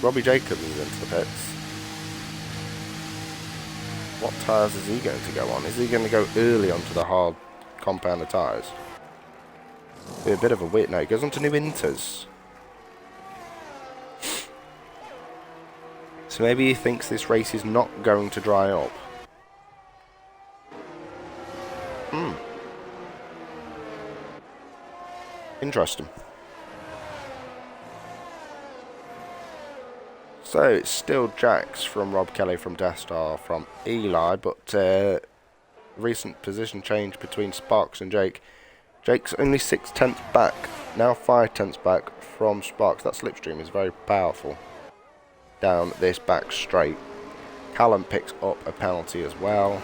Robbie Jacobs into the pits? What tyres is he going to go on? Is he going to go early onto the hard compounder tyres? Be a bit of a wait. No, he goes on to new Inters. So maybe he thinks this race is not going to dry up. Interesting. So it's still Jax from Rob Kelly from Death Star from Eli, but recent position change between Sparks and Jake. Jake's only 6/10 back, now 5/10 back from Sparks. That slipstream is very powerful down this back straight. Callum picks up a penalty as well,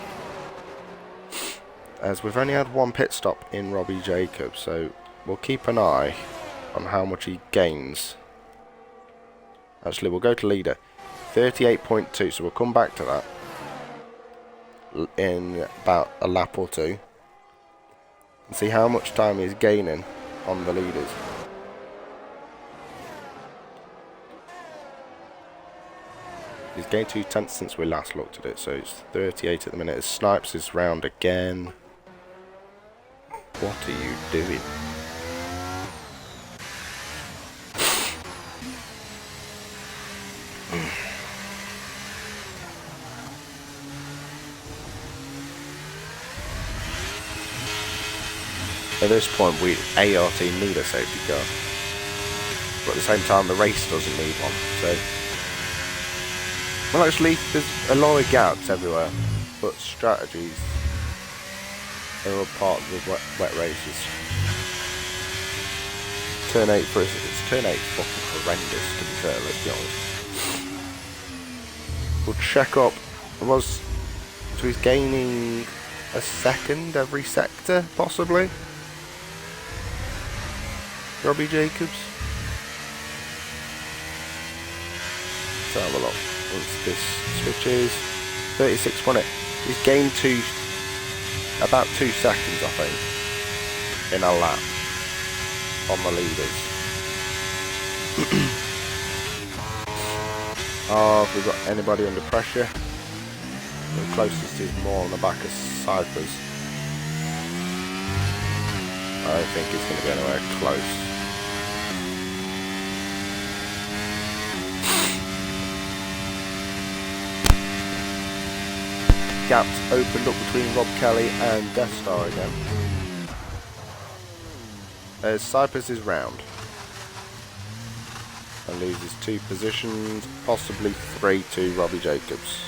as we've only had one pit stop in Robbie Jacobs, so we'll keep an eye on how much he gains. Actually, we'll go to leader, 38.2, so we'll come back to that in about a lap or two and see how much time he's gaining on the leaders. He's gained 2/10 since we last looked at it, so it's 38 at the minute. As Snipes is round again. What are you doing? At this point, ART need a safety car, but at the same time, the race doesn't need one. So, well, actually, there's a lot of gaps everywhere, but strategies are all part of the wet races. Turn 8 for it's turn 8 is fucking horrendous, to be fair. Let's be honest. We'll check up. It was So he's gaining a second every sector, possibly. Robbie Jacobs. Let's have a look. Once this switches, 36.8. He's gained about 2 seconds, I think, in a lap on the leaders. Oh, have we got anybody under pressure? The closest is more on the back of Cyphers. I don't think it's going to be anywhere close. Gaps opened up between Rob Kelly and Death Star again. As Cypress is round and loses 2 positions, possibly 3 to Robbie Jacobs.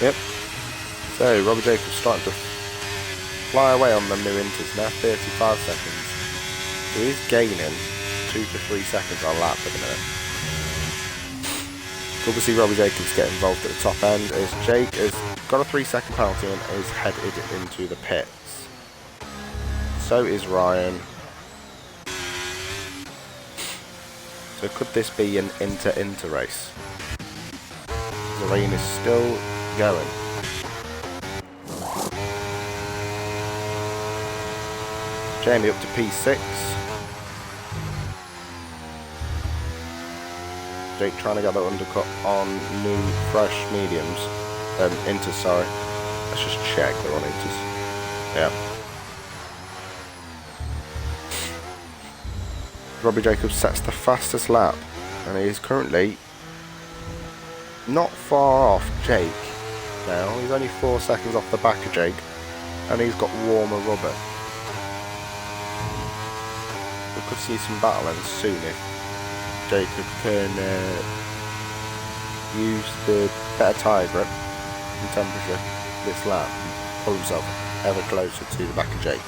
Yep. So Robbie Jacobs starting to fly away on the new inters now, 35 seconds. So he's gaining 2 to 3 seconds on lap at the minute. Obviously Robbie Jacobs get involved at the top end as Jake has got a 3-second penalty and is headed into the pits. So is Ryan. So could this be an inter race? The rain is still going. Jamie up to P6. Jake trying to get the undercut on new fresh mediums. Inters, sorry. Let's just check they're on inters. Yeah. Robbie Jacobs sets the fastest lap and he is currently not far off Jake now. He's only 4 seconds off the back of Jake and he's got warmer rubber. We could see some battling soon if Jacob can use the better tyre grip and temperature this lap and pull himself ever closer to the back of Jake.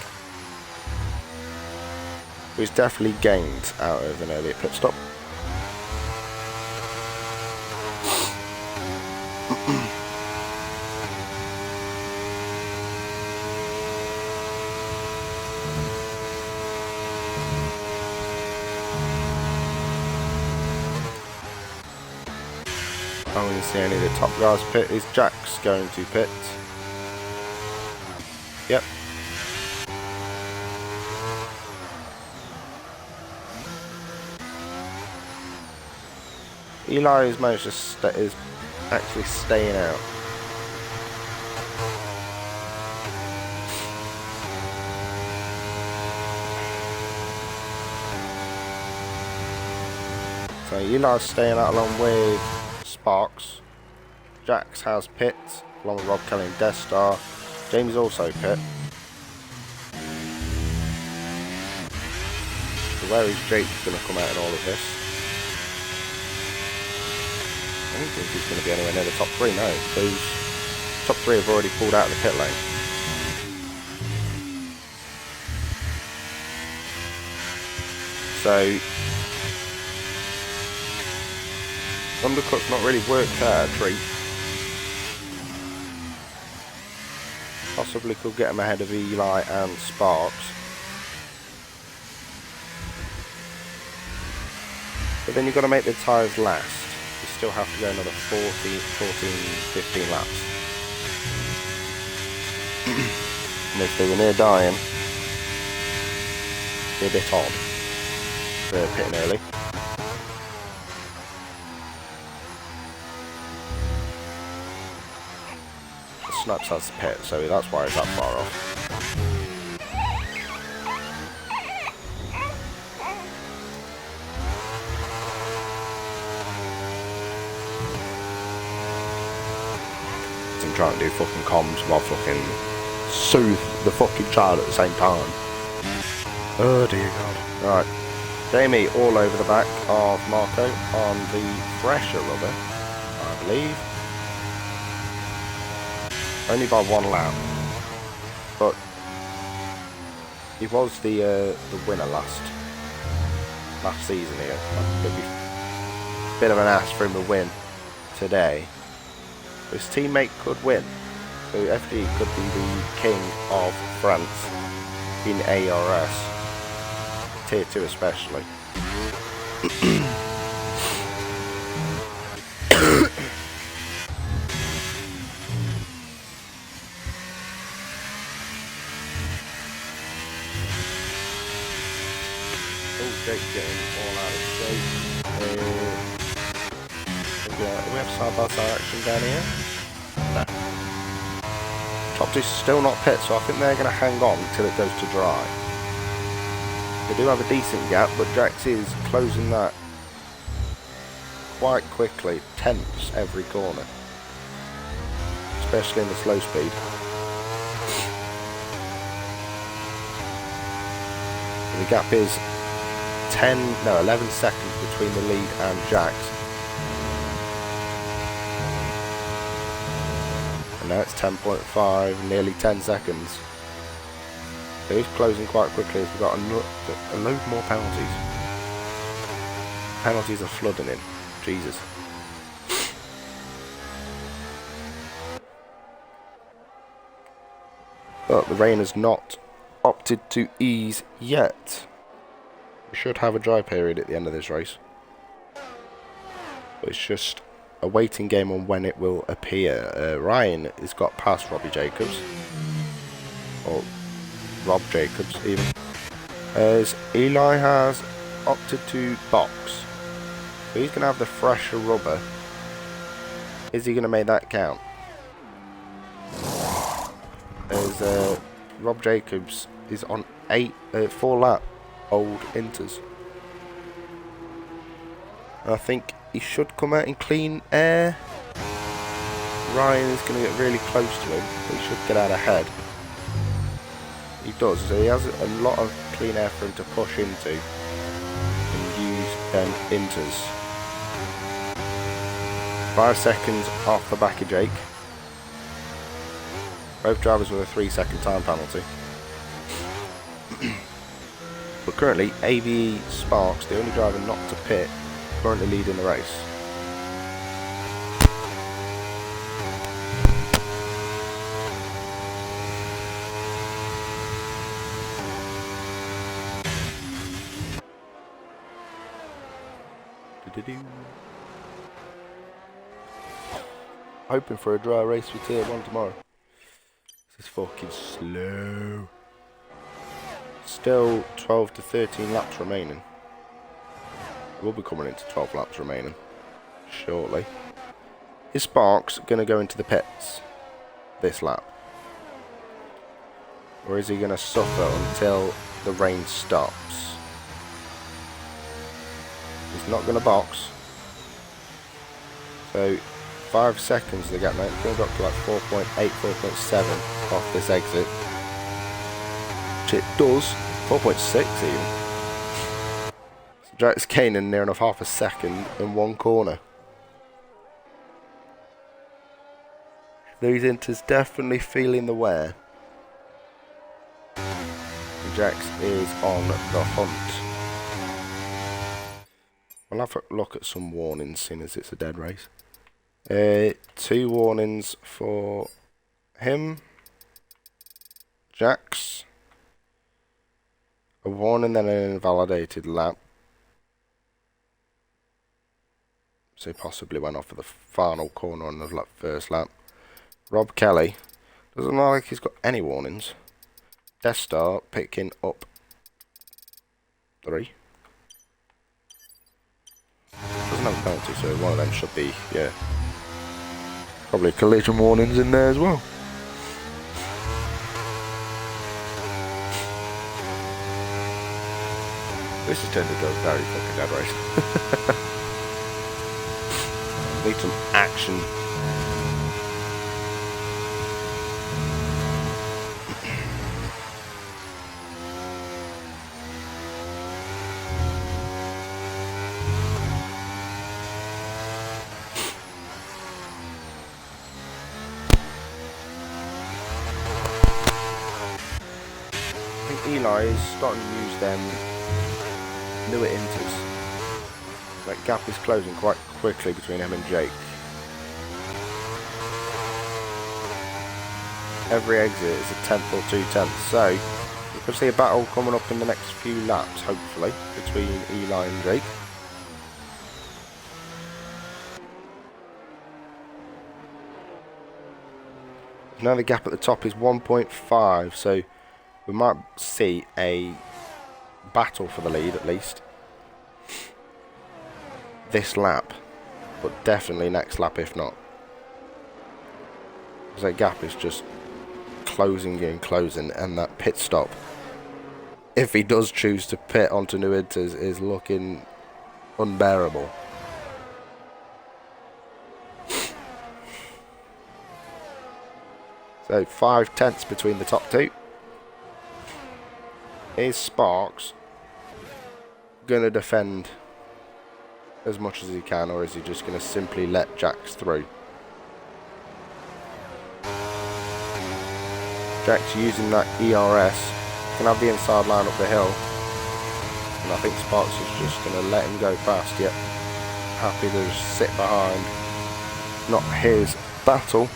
He's definitely gained out of an earlier pit stop. I don't see any of the top guys pit. Is Jack's going to pit? Yep. Eli has managed to is actually staying out. So Eli's staying out along with Sparks. Jax has pit along with Rob Kelly and Death Star. James also pit. So where is Jake going to come out in all of this? I don't think he's going to be anywhere near the top 3, no. Those top 3 have already pulled out of the pit lane. So undercut's not really worked out a treat. Possibly could get him ahead of Eli and Sparks. But then you've got to make the tyres last. You still have to go another 14, 15 laps. And if they were near dying, it'd be a bit odd. They're pitting early. Snaps has the pit, so that's why it's that far off. I'm trying to do fucking comms while fucking soothe the fucking child at the same time. Oh dear God. Right. Jamie all over the back of Marco on the fresher rubber, I believe. Only by 1 lap, but he was the winner last season here. It'd be a bit of an ass for him to win today, His teammate could win. So FG could be the king of France in AERS Tier 2 especially. Jake getting all out of shape. Do we have side-by-side action down here? No. Top two still not pit, so I think they're going to hang on until it goes to dry. They do have a decent gap, but Jax is closing that quite quickly, tenths every corner. Especially in the slow speed. The gap is 11 seconds between the lead and Jax. And now it's 10.5, nearly 10 seconds. So he's closing quite quickly as we've got a load more penalties. Penalties are flooding in. Jesus. But the rain has not opted to ease yet. We should have a dry period at the end of this race. But it's just a waiting game on when it will appear. Ryan has got past Robbie Jacobs. Or Rob Jacobs even. As Eli has opted to box. So he's going to have the fresher rubber. Is he going to make that count? As Rob Jacobs is on 4 lap old Inters. I think he should come out in clean air. Ryan is going to get really close to him, but he should get out ahead. He does, so he has a lot of clean air for him to push into and use them Inters. 5 seconds off the back of Jake. Both drivers with a 3-second time penalty. But currently, AVE Sparks, the only driver not to pit, currently leading the race. Hoping for a dry race for Tier 1 tomorrow. This is fucking slow. Still 12 to 13 laps remaining. We'll be coming into 12 laps remaining shortly. Is Sparks going to go into the pits this lap? Or is he going to suffer until the rain stops? He's not going to box. So 5 seconds the gap now. It's going to drop to like 4.8, 4.7 off this exit. Which it does. 4.6 even. So Jack's gaining near enough half a second in one corner. These Inters definitely feeling the wear. And Jax is on the hunt. We'll have a look at some warnings, seeing as it's a dead race. 2 warnings for him. Jax. A warning, then an invalidated lap. So he possibly went off for the final corner on the first lap. Rob Kelly. Doesn't look like he's got any warnings. Death Star picking up 3. Doesn't have a penalty, so one of them should be, yeah. Probably collision warnings in there as well. This has turned into a very fucking dead race. Need some action. I think Eli is starting to use them newer Inters. That gap is closing quite quickly between him and Jake. every exit is a tenth or 2/10. So we could see a battle coming up in the next few laps, hopefully, between Eli and Jake. Now the gap at the top is 1.5, so we might see a battle for the lead at least this lap, but definitely next lap if not. Because that gap is just closing and closing, and that pit stop, if he does choose to pit onto New Inters, is looking unbearable. So 5 tenths between the top two. Is Sparks going to defend as much as he can, or is he just going to simply let Jax through? Jax using that ERS can have the inside line up the hill, and I think Sparks is just going to let him go past. Yep, happy to just sit behind. Not his battle.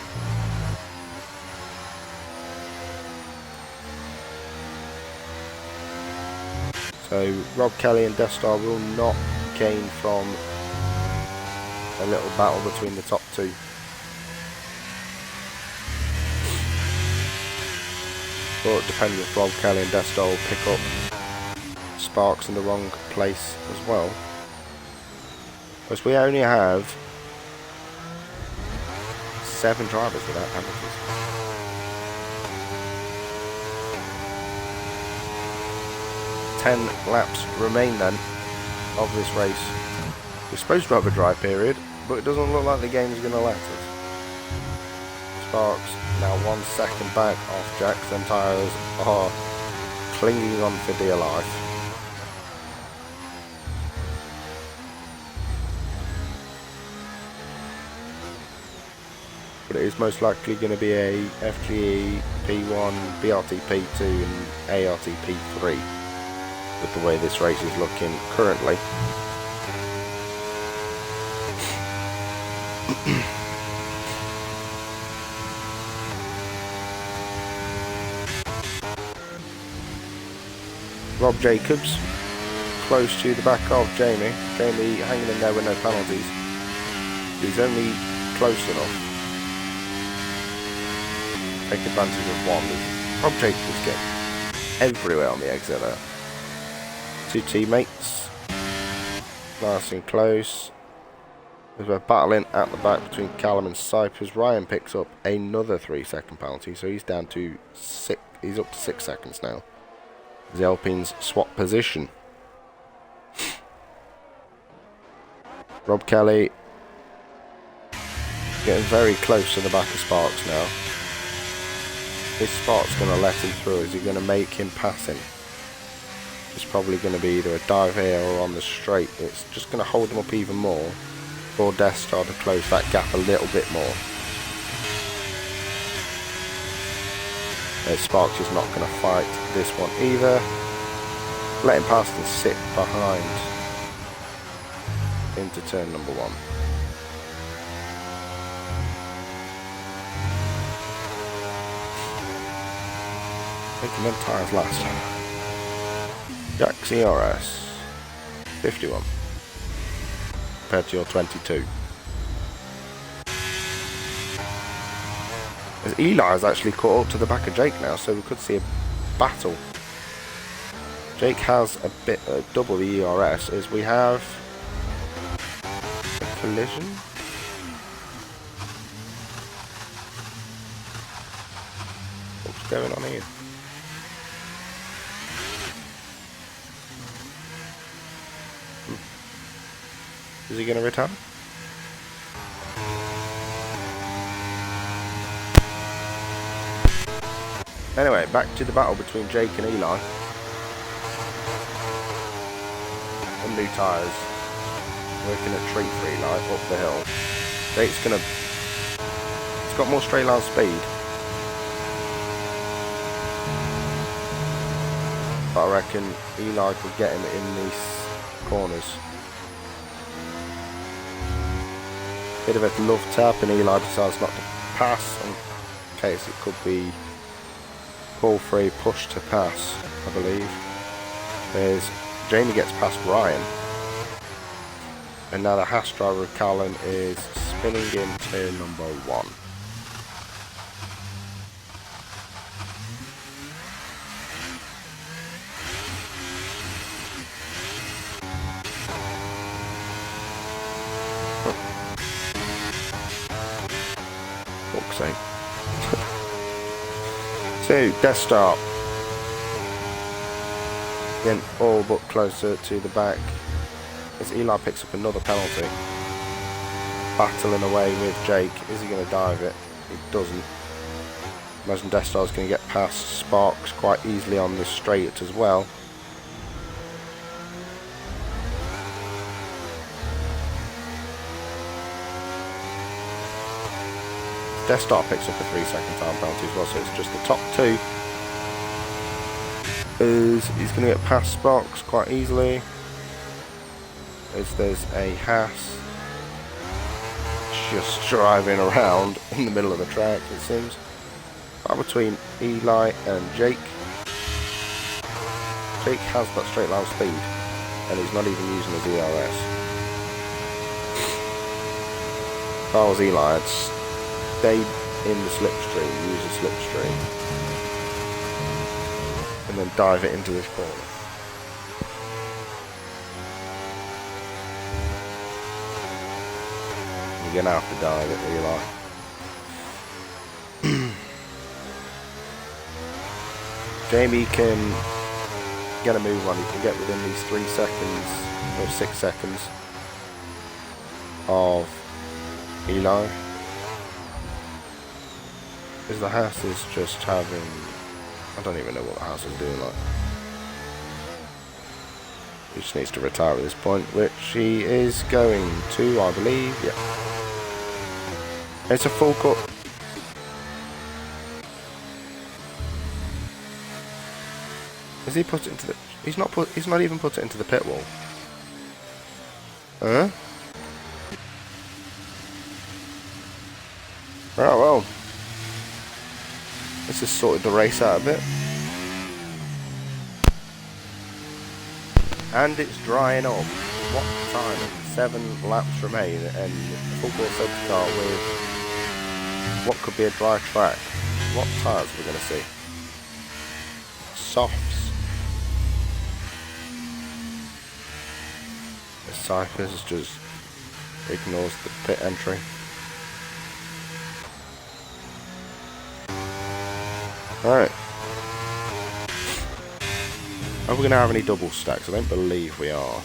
So Rob Kelly and Death Star will not gain from a little battle between the top two. But depending if Rob Kelly and Death Star will pick up Sparks in the wrong place as well. Because we only have 7 drivers without penalties. Laps remain then of this race. We're supposed to have a dry period, but it doesn't look like the game is going to let us. Sparks now 1 second back off Jax, and tyres are clinging on for dear life. But it is most likely going to be a FGE P1, BRT P2 and ART P3. With the way this race is looking currently. Rob Jacobs close to the back of Jamie. Jamie hanging in there with no penalties. He's only close enough. Take advantage of one. Rob Jacobs getting everywhere on the exit there. 2 teammates, nice and close. We're battling at the back between Callum and Cypress. Ryan picks up another 3-second penalty, so he's down to 6. He's up to 6 seconds now. The Alpines swap position. Rob Kelly getting very close to the back of Sparks now. Is Sparks going to let him through? Is he going to make him pass him? It's probably going to be either a dive here or on the straight. It's just going to hold them up even more for Death Star to close that gap a little bit more. Sparks is not going to fight this one either. Let him past and sit behind into turn number 1. Making them tyres last. Jax AERS 51 compared to your 22. As Eli has actually caught up to the back of Jake now, so we could see a battle. Jake has a bit double the ERS as we have a collision. What's going on here? Is he going to return? Anyway, back to the battle between Jake and Eli. And new tyres. Working a treat for Eli up the hill. Jake's going to... He's got more straight line speed. But I reckon Eli could get him in these corners. Bit of a love tap, and Eli decides not to pass and case it could be pull free, push to pass, I believe. There's Jamie gets past Ryan. And now the Haas driver of Callan is spinning in turn number 1. Fuck's sake. So, death start. Getting all but closer to the back as Eli picks up another penalty. Battling away with Jake. Is he going to dive it? He doesn't. Imagine Death Star's going to get past Sparks quite easily on this straight as well. Death Star picks up a 3-second time penalty as well, so it's just the top 2. As he's going to get past Sparks quite easily. As there's a Haas just driving around in the middle of the track, it seems. Between Eli and Jake. Jake has that straight line speed, and he's not even using his AERS. If I was Eli, I'd stay in the slipstream, use the slipstream, and then dive it into this corner. You're gonna have to dive it, Eli. Jamie can get a move on. He can get within these 3 seconds or 6 seconds of Eli. Because the Haas is just having, I don't even know what the Haas is doing. Like, he just needs to retire at this point, which he is going to, I believe. Yeah. It's a full cut. Has he put it into the? He's not even put it into the pit wall. Huh? Right, well. This has sorted the race out a bit. And it's drying up. What time? 7 laps remain, and full court safety car with what could be a dry track. What tyres are we going to see? Softs. The Cypress just ignores the pit entry. Alright. Are we going to have any double stacks? I don't believe we are.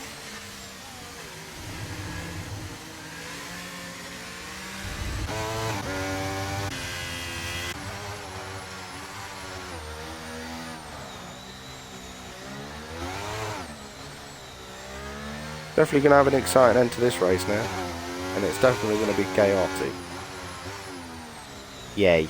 Definitely going to have an exciting end to this race now. And it's definitely going to be chaotic. Yay.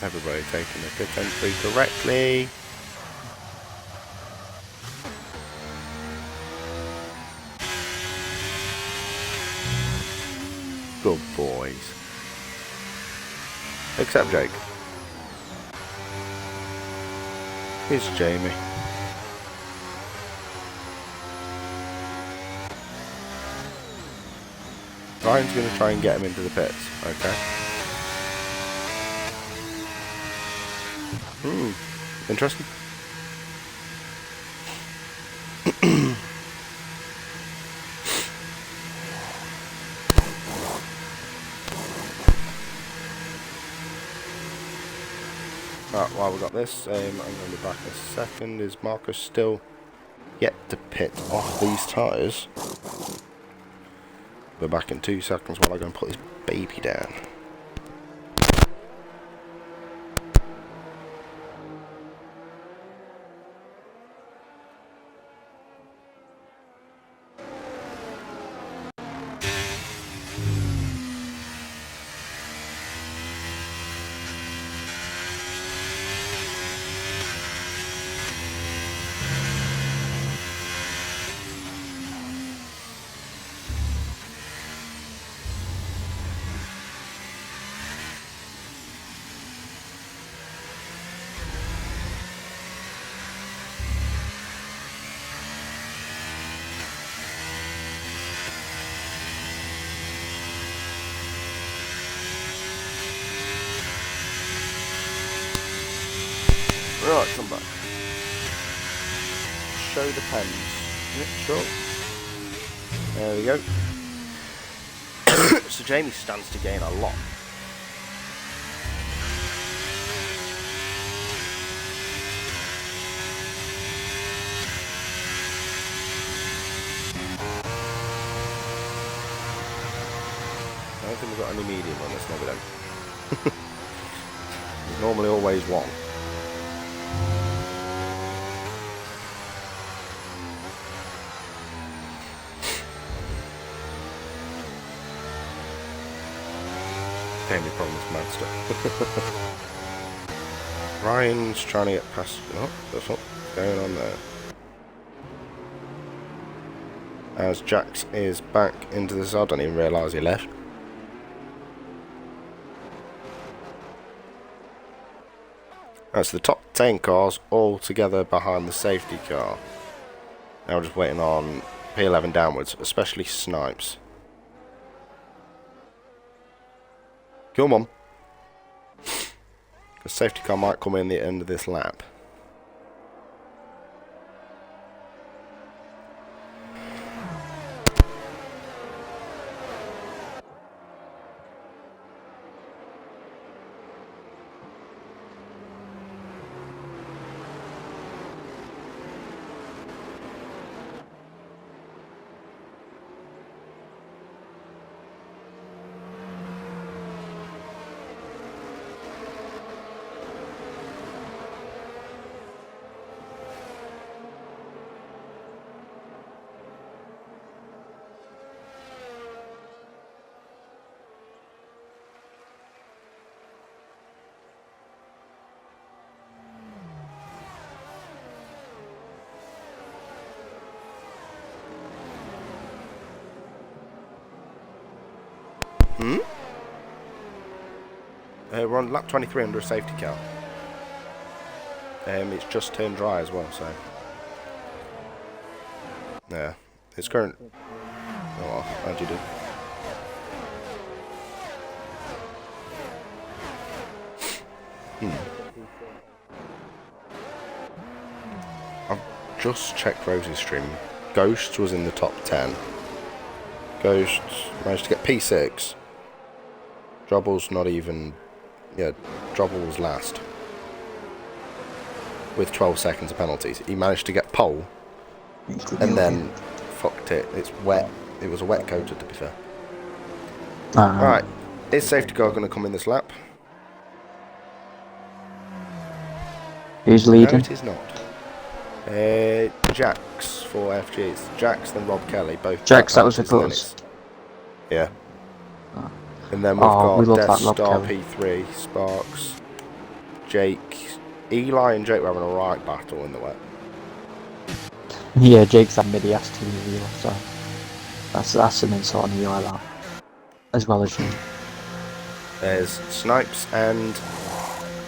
Everybody taking the pit entry correctly. Good boys. Except Jake. Here's Jamie. Ryan's going to try and get him into the pits. Okay. Interesting. Right, while we got this, I'm going to be back in a second. Is Marcus still yet to pit off these tyres? We're back in 2 seconds while I go and put this baby down. Right, come back. Show the pens. Yep, sure. There we go. So Jamie stands to gain a lot. I don't think we've got any medium on this, maybe then. There's normally always one. Jamie promised master. Ryan's trying to get past. Oh, that's what's going on there. As Jax is back into the side, I didn't even realise he left. That's the top 10 cars all together behind the safety car. Now we're just waiting on P11 downwards, especially Snipes. Come on. The safety car might come in the end of this lap. We're on lap 23 under a safety car. It's just turned dry as well, so yeah, it's current. Oh, well, how'd you do? I've just checked Rosie's stream. Ghost was in the top 10. Ghost managed to get P6. Drobble's not even. Yeah, Drobble was last. With 12 seconds of penalties. He managed to get pole. And then fucked it. It's wet. It was a wet coater, to be fair. Right. Is safety car going to come in this lap? Who's leading? No, it is not. Jax for FGs. Jax, then Rob Kelly. Both. Jax, that was a plus. Yeah. And then we've got Death Star Kelly. P3, Sparks, Jake, Eli and Jake were having a right battle in the wet. Yeah, Jake's had midi ass to you, so that's an insult on Eli that. As well as you. There's Snipes and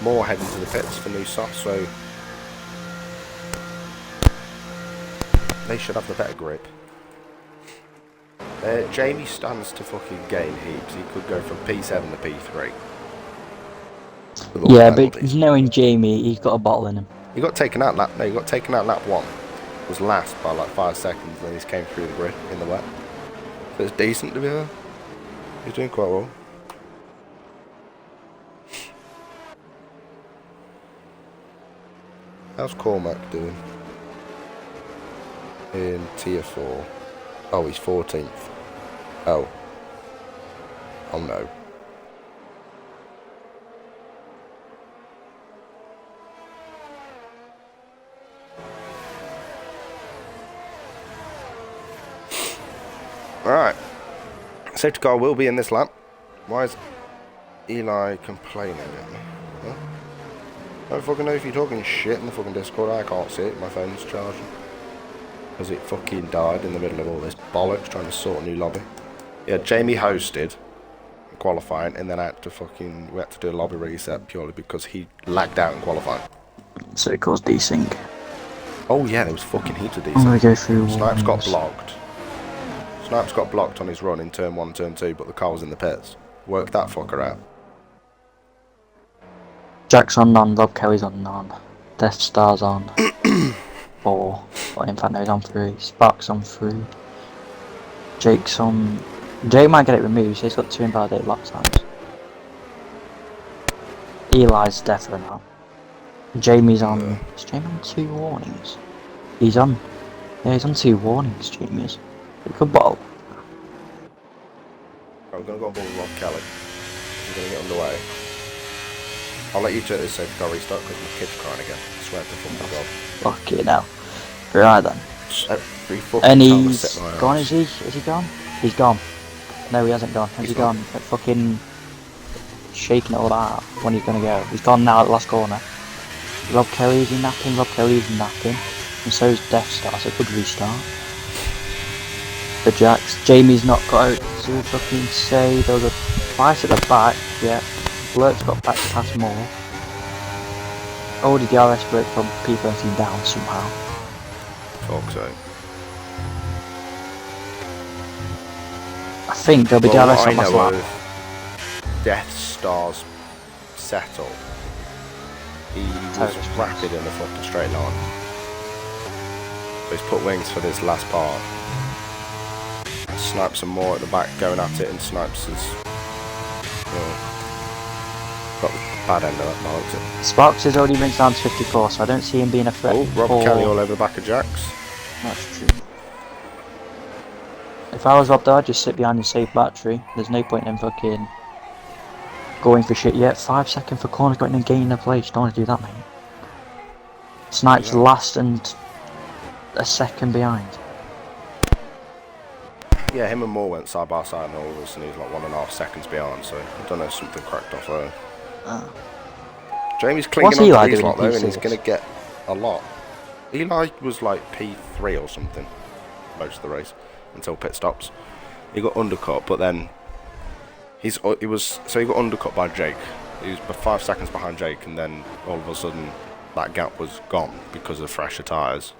more heading to the pits for new soft, so they should have the better grip. Jamie stands to fucking gain heaps. He could go from P7 to P3. Yeah, but knowing Jamie, he's got a bottle in him. He got taken out lap 1. Was last by like 5 seconds, then he came through the grid in the wet. So it's decent to be there. He's doing quite well. How's Cormac doing? In tier 4. Oh, he's 14th. Oh. Oh no. Alright. Safety car will be in this lap. Why is Eli complaining at me? Huh? I don't fucking know if you're talking shit in the fucking Discord. I can't see it. My phone's charging. Because it fucking died in the middle of all this bollocks trying to sort a new lobby. Yeah, Jamie hosted qualifying and then we had to do a lobby reset purely because he lagged out in qualifying. So it caused desync. Oh yeah, there was fucking heaps of desync. I'm gonna go through Snipes got blocked. Snipes got blocked on his run in turn 1, turn 2, but the car was in the pits. Worked that fucker out. Jack's on none, Rob Kelly's on none. Death Star's on 4. Well, in fact, no, he's on 3. Spark's on 3. Jake's on. Jake might get it removed, so he's got 2 invalidate lock times. Eli's definitely not. Jamie's on. Is Jamie on 2 warnings? He's on. Yeah, he's on 2 warnings, Jamie is. Good ball. I'm gonna go on board with Rob Kelly. We're gonna get underway. I'll let you take this safety car restart because my kid's crying again. I swear to fucking God. Fuck it now. Right then. Every fucking And time I he's sit my gone, arse. is he? Is he gone? He's gone. No, he hasn't gone. Has he gone? Fucking shaking it all out when he's gonna go. He's gone now at the last corner. Rob Kelly, is he napping? Rob Kelly is napping. And so is Death Star, so good restart. The Jacks. Jamie's not got out to fucking say there was a fight at the back, yeah. Blurt's got back past more. Oh, did the AERS break from P13 down somehow? Fuck so. I think there'll be Well, DRS what I on my know slap. of Death Star's setup, he was Totally. rapid in the fucking straight line. So he's put wings for this last part. Snipes some more at the back going at it, and Snipes has got the bad end of that bollocks. Sparks has already rinsed down to 54, so I don't see him being a threat. Oh, Rob for- Kelly all over the back of Jax. That's true. If I was Rob though, I'd just sit behind and save battery. There's no point in fucking going for shit yet. 5 seconds for corners, got in and gaining a place. Don't want to do that, mate. Snipes Yeah. last and a second behind. Yeah, him and Moore went side by side and all of a sudden he was like 1.5 seconds behind, so I don't know if something cracked off there. Jamie's clinging What's on Eli to these doing lot in though, and he's P6? going to get a lot. Eli was like P3 or something most of the race until pit stops. He got undercut, but then he got undercut by Jake. He was 5 seconds behind Jake, and then all of a sudden that gap was gone because of fresher tyres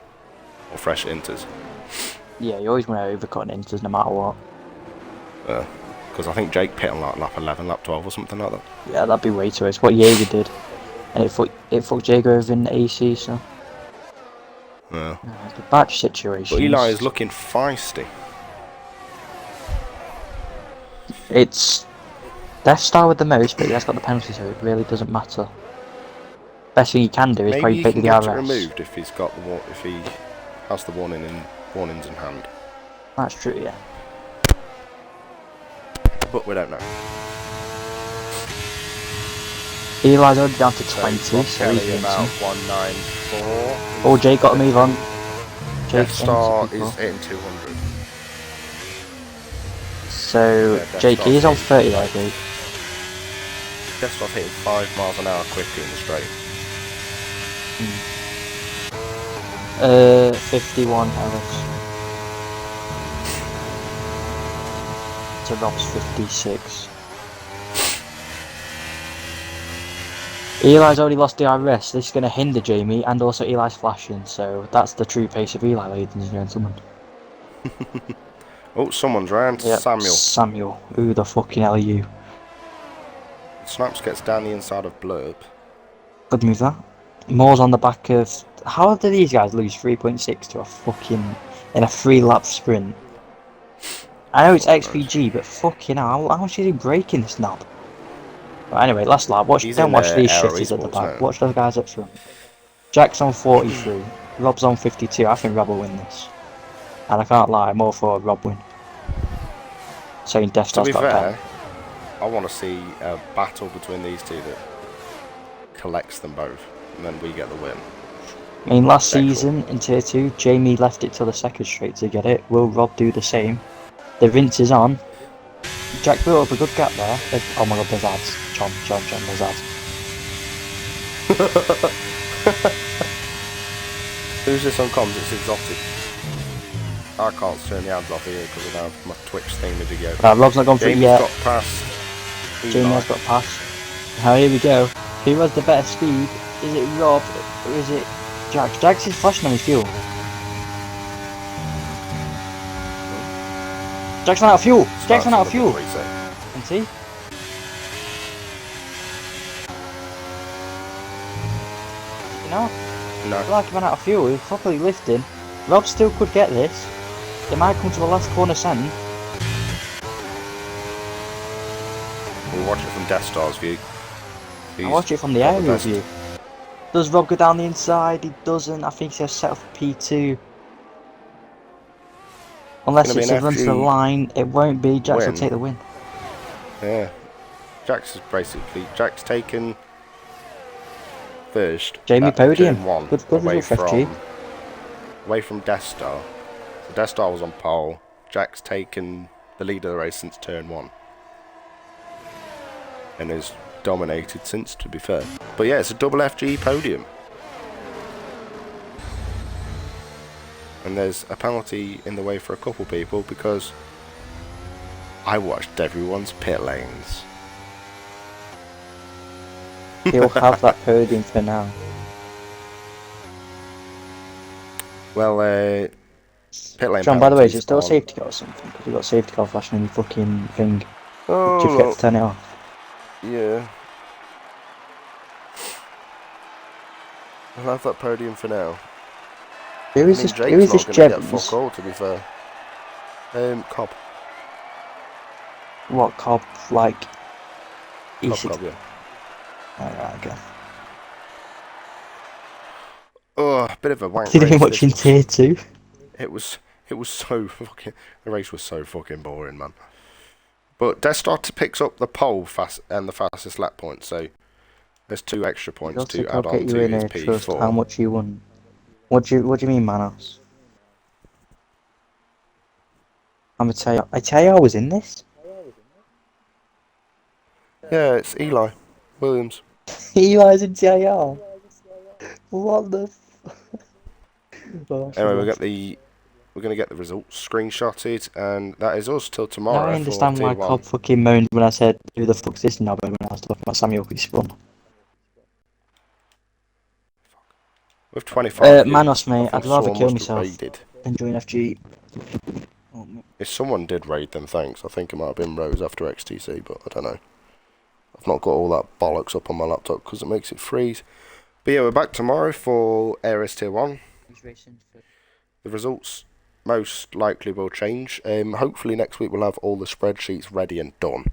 or fresh inters. Yeah, you always want to overcut an inters no matter what. Because I think Jake pit on like lap 11, lap 12 or something like that. Yeah, that'd be way too. It's what Jaeger did, and it fucked Jaeger over in the AC. So Yeah. the batch situation. But Eli is looking feisty. It's Death Star with the most, but he has got the penalty, so it really doesn't matter. Best thing he can do is Maybe probably he pick can the get it DRS. removed if he's got if he has the warnings in hand. That's true, yeah. But we don't know. Eli's already down to 20, Rob so he's Kelly about rinsing. 194. Oh, Jake got a move on. Death Jake's Star into people. is hitting 200. So Death Jake Star's is on hitting 30 there, Jake. Death Star's hitting 5 miles an hour quicker in the straight. 51 errors. To Rob's 56. Eli's already lost the DRS. This is going to hinder Jamie, and also Eli's flashing, so that's the true pace of Eli, ladies and gentlemen. Oh, someone's round. Yep, Samuel. Samuel. Who the fucking hell are you? Snipes gets down the inside of Blurb. Good move that. Moore's on the back of... How did these guys lose 3.6 to a fucking... in a 3-lap sprint? I know it's XPG, but fucking hell, how much is he breaking this knob? But anyway, last lap. He's Don't in, watch these AERS shitters at the Esports back. now. Watch those guys up front. Jack's on 43. Rob's on 52. I think Rob will win this. And I can't lie, I'm all for a Rob win. Saying Death To Star's be got a fair, pen. I want to see a battle between these two that collects them both, and then we get the win. I mean, last Sexual. season in Tier 2, Jamie left it till the second straight to get it. Will Rob do the same? The rinse is on. Jack built up a good gap there. Oh my god, there's ads. John, there's ads. Who's this on comms? It's exotic. I can't turn the ads off here because I don't have my Twitch thing to video. Rob's not gone through it Jamie's yet. got past. Jamie has got past. Now here we go. Who has the better speed? Is it Rob or is it Jack? Jack's is flashing on his fuel. Jack's run out of fuel! Jack's run out of fuel! Can you see? No. No. Like he ran out of fuel, he was properly lifting. Rob still could get this. It might come to the last corner send. We'll watch it from Death Star's view. I watch it from the aerial view. Does Rob go down the inside? He doesn't. I think he's set up for P2. Unless it's a run to the line, it won't be. Jax will take the win. Yeah. Jack's taken first. Jamie podium. Turn 1, Good away result for FG. Away from Death Star. So Death Star was on pole. Jack's taken the lead of the race since turn 1. And has dominated since, to be fair. But yeah, it's a double FG podium. And there's a penalty in the way for a couple people because I watched everyone's pit lanes. He'll have that podium for now. Well, pit lane. John, by the way, is it still a safety car or something? Because you've got a safety car flashing on your fucking thing. Oh, Did you forget to turn it off? Yeah. I'll have that podium for now. Who is this? Who is this Jevons? Fuck all, to be fair. Cobb. What Cobb? Like Cobb, yeah. Alright, okay. Oh, a bit of a wank Did race. you watch in tier 2? It was so fucking. The race was so fucking boring, man. But Death Star picks up the pole fast and the fastest lap point, so there's 2 extra points to add on to his P4. How much you won? What do you mean, Manos? I'm gonna tell you. I tell you, I was in this. Yeah, it's Eli Williams. Eli's in TIR. What the? Anyway, we're gonna get the results screenshotted, and that is us till tomorrow. Now I understand why Cobb fucking moaned when I said, "Who the fuck's this knobber?" when I was talking about Samuel spun. With 25. Manos, mate, I'd rather kill myself than join FG. Oh, if someone did raid, then thanks. I think it might have been Rose after XTC, but I don't know. I've not got all that bollocks up on my laptop because it makes it freeze. But yeah, we're back tomorrow for AERS Tier 1. The results most likely will change. Hopefully next week we'll have all the spreadsheets ready and done.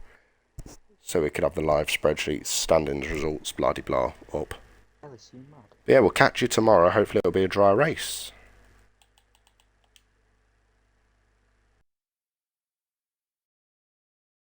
So we could have the live spreadsheets, standings, results, blah-de-blah, up. But yeah, we'll catch you tomorrow. Hopefully it'll be a dry race.